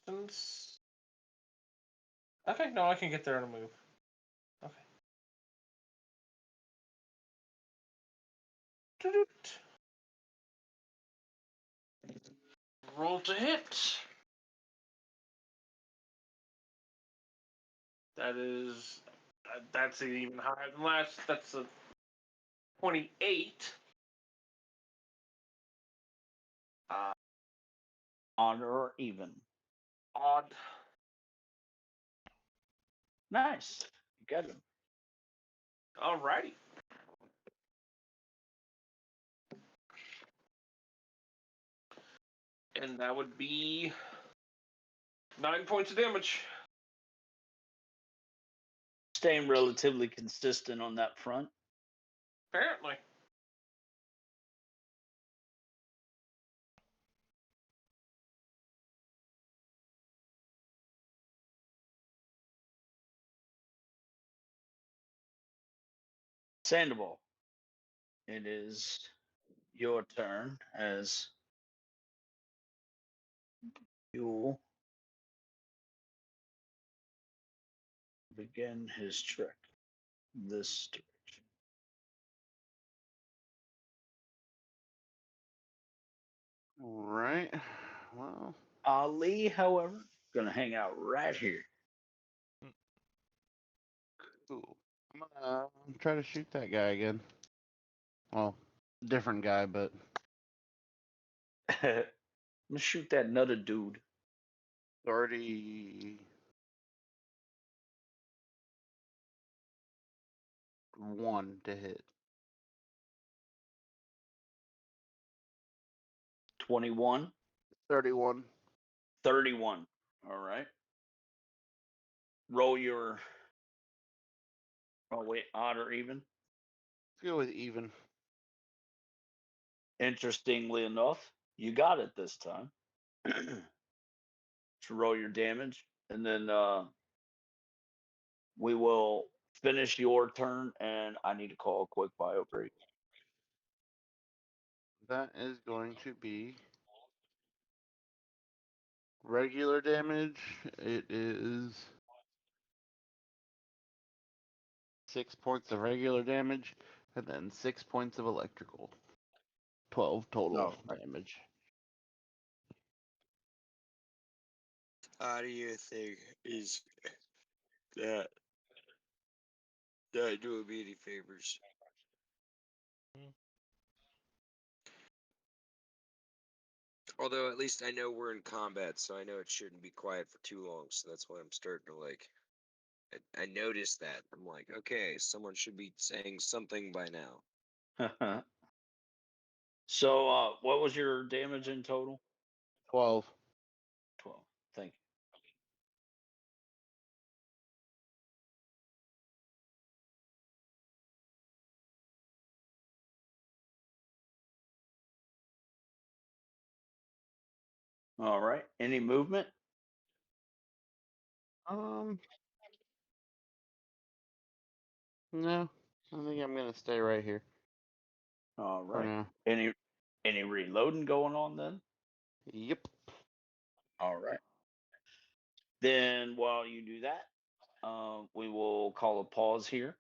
E: Since okay, no, I can get there in a move. Okay. Doot-doot. Roll to hit. That's even higher than last. That's a 28.
A: Odd or even.
E: Odd.
A: Nice. You got him.
E: Alrighty. And that would be 9 points of damage.
A: Staying relatively consistent on that front.
E: Apparently.
A: Sandoval. It is your turn as Yule begin his trek this direction.
C: All right. Well,
A: Ali, however, gonna hang out right here.
C: cool. I'm gonna try to shoot that guy again. Well, different guy, but
A: I'm gonna shoot that another dude.
C: 31 to hit.
A: 21,
C: 31.
A: 31. All right. Roll your. Oh wait, odd or even.
C: Let's go with even.
A: Interestingly enough, you got it this time. To roll your damage, and then we will finish your turn, and I need to call a quick bio break.
C: That is going to be regular damage. It is 6 points of regular damage, and then 6 points of electrical. 12 total damage.
F: How do you think is that not doing me any favors? Although at least I know we're in combat, so I know it shouldn't be quiet for too long. So that's why I'm starting to like. I noticed that. I'm like, okay, someone should be saying something by now.
A: So, what was your damage in total?
C: 12.
A: 12. Thank you. All right. Any movement?
C: No, I think I'm gonna stay right here
A: All
C: for
A: right.
C: now.
A: Any reloading going on then?
C: Yep.
A: All right. Then while you do that, we will call a pause here.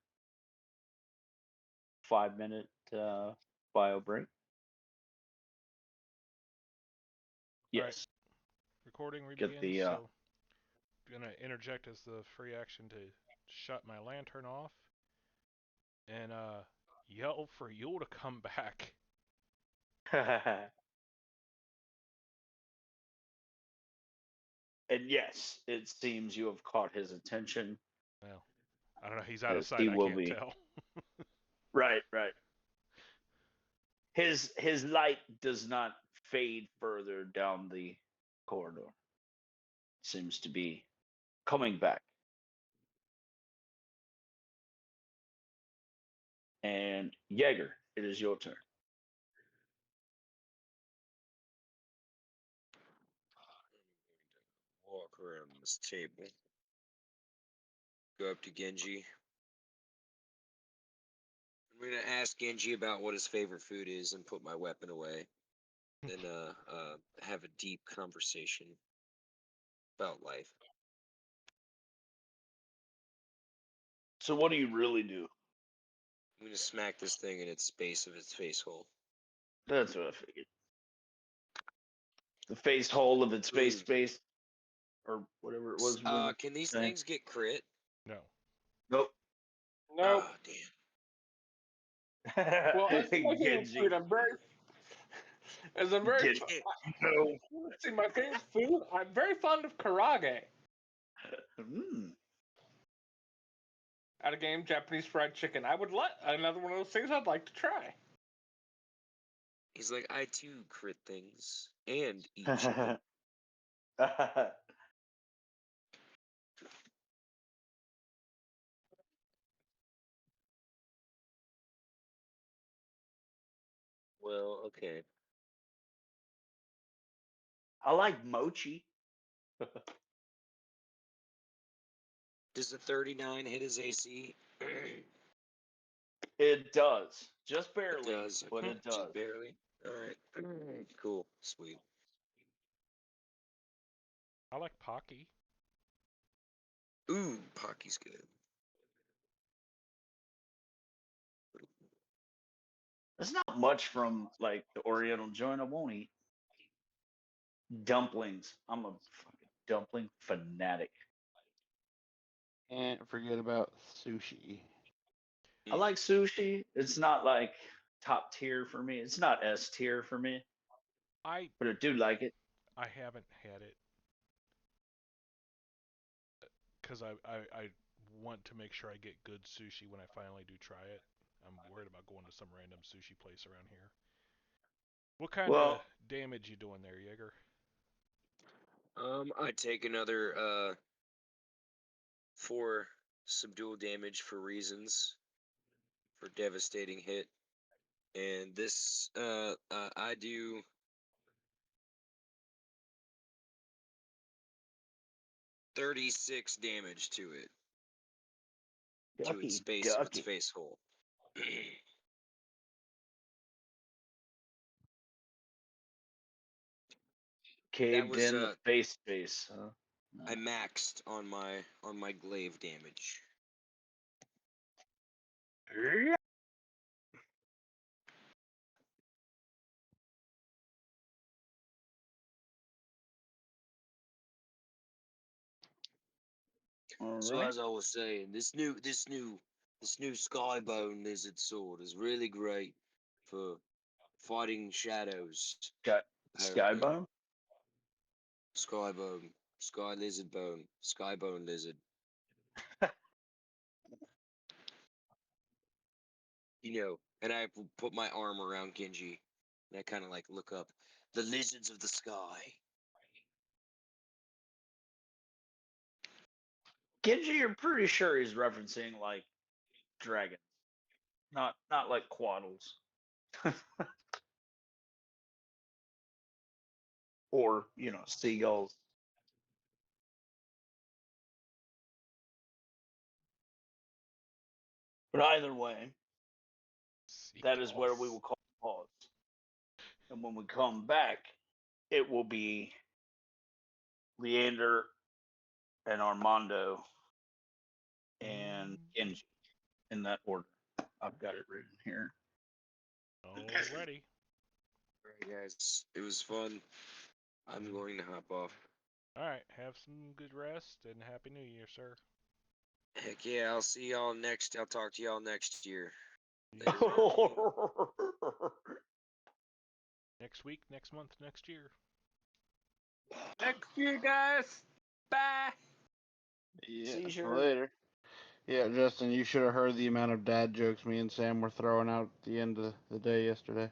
A: 5-minute bio break.
D: All right.
A: Yes.
D: Recording
A: Get
D: begins.
A: the
D: So, gonna interject as the free action to shut my lantern off and yell for you to come back.
A: And yes, it seems you have caught his attention.
D: Well, I don't know. He's out of
A: As
D: sight.
A: he
D: I
A: will
D: can't
A: be.
D: tell.
A: Right. His light does not fade further down the corridor. Seems to be coming back. And Jaeger, it is your turn.
F: Walk around this table. Go up to Genji. I'm gonna ask Genji about what his favorite food is and put my weapon away. Then have a deep conversation about life.
A: So what do you really do?
F: I'm gonna smack this thing in its base of its face hole.
A: That's what I figured. The face hole of its face
F: Ooh.
A: space. Or whatever it was. we were
F: Can these
A: saying.
F: things get crit?
D: No.
A: Nope.
E: Nope.
F: Oh, damn.
E: Well, as my favorite
A: Genji.
E: food, I'm very. As I'm very.
A: Genji. No.
E: See, my favorite food, I'm very fond of karage.
A: Mm.
E: At a game, Japanese fried chicken. I would let another one of those things I'd like to try.
F: He's like, I too crit things and eat chicken. Well, okay.
A: I like mochi.
F: Does the 39 hit his AC?
A: It does. Just barely.
F: It does.
A: But it does.
F: Just barely. All right. Cool. Sweet.
D: I like Pocky.
F: Ooh, Pocky's good.
A: There's not much from like the Oriental joint I won't eat. Dumplings. I'm a fucking dumpling fanatic.
C: Can't forget about sushi.
A: I like sushi. It's not like top tier for me. It's not S tier for me.
D: I
A: But I do like it.
D: haven't had it because I want to make sure I get good sushi when I finally do try it. I'm worried about going to some random sushi place around here. What kind of
A: Well,
D: damage you doing there, Jaeger?
F: I take another 4 subdual damage for reasons for devastating hit, and this I do 36 damage to it, to its
A: ducky,
F: base of its
A: ducky.
F: face hole.
A: Caved
F: was,
A: in the face space. Huh?
F: I maxed on my glaive damage.
A: Yeah. All
F: So
A: right.
F: as I was saying, this new Skybone lizard sword is really great for fighting shadows.
A: Got
F: Apparently.
A: Skybone.
F: Skybone, sky lizard bone, skybone lizard. You know, and I put my arm around Genji, And I kind of like look up. The lizards of the sky.
A: Genji, you're pretty sure he's referencing like dragons, not like quaddles, or seagulls. But either way, that is where we will call pause. And when we come back, it will be Leander and Armando and Genji in that order. I've got it written here.
D: Alrighty.
F: Alright, guys. It was fun. I'm going to hop off.
D: Alright, have some good rest and Happy New Year, sir.
F: Heck yeah, I'll see y'all next. I'll talk to y'all next year.
D: Next week, next month, next year.
G: Next year, guys. Bye.
C: Yeah.
A: Seizure.
C: Later. Yeah, Justin, you should have heard the amount of dad jokes me and Sam were throwing out at the end of the day yesterday.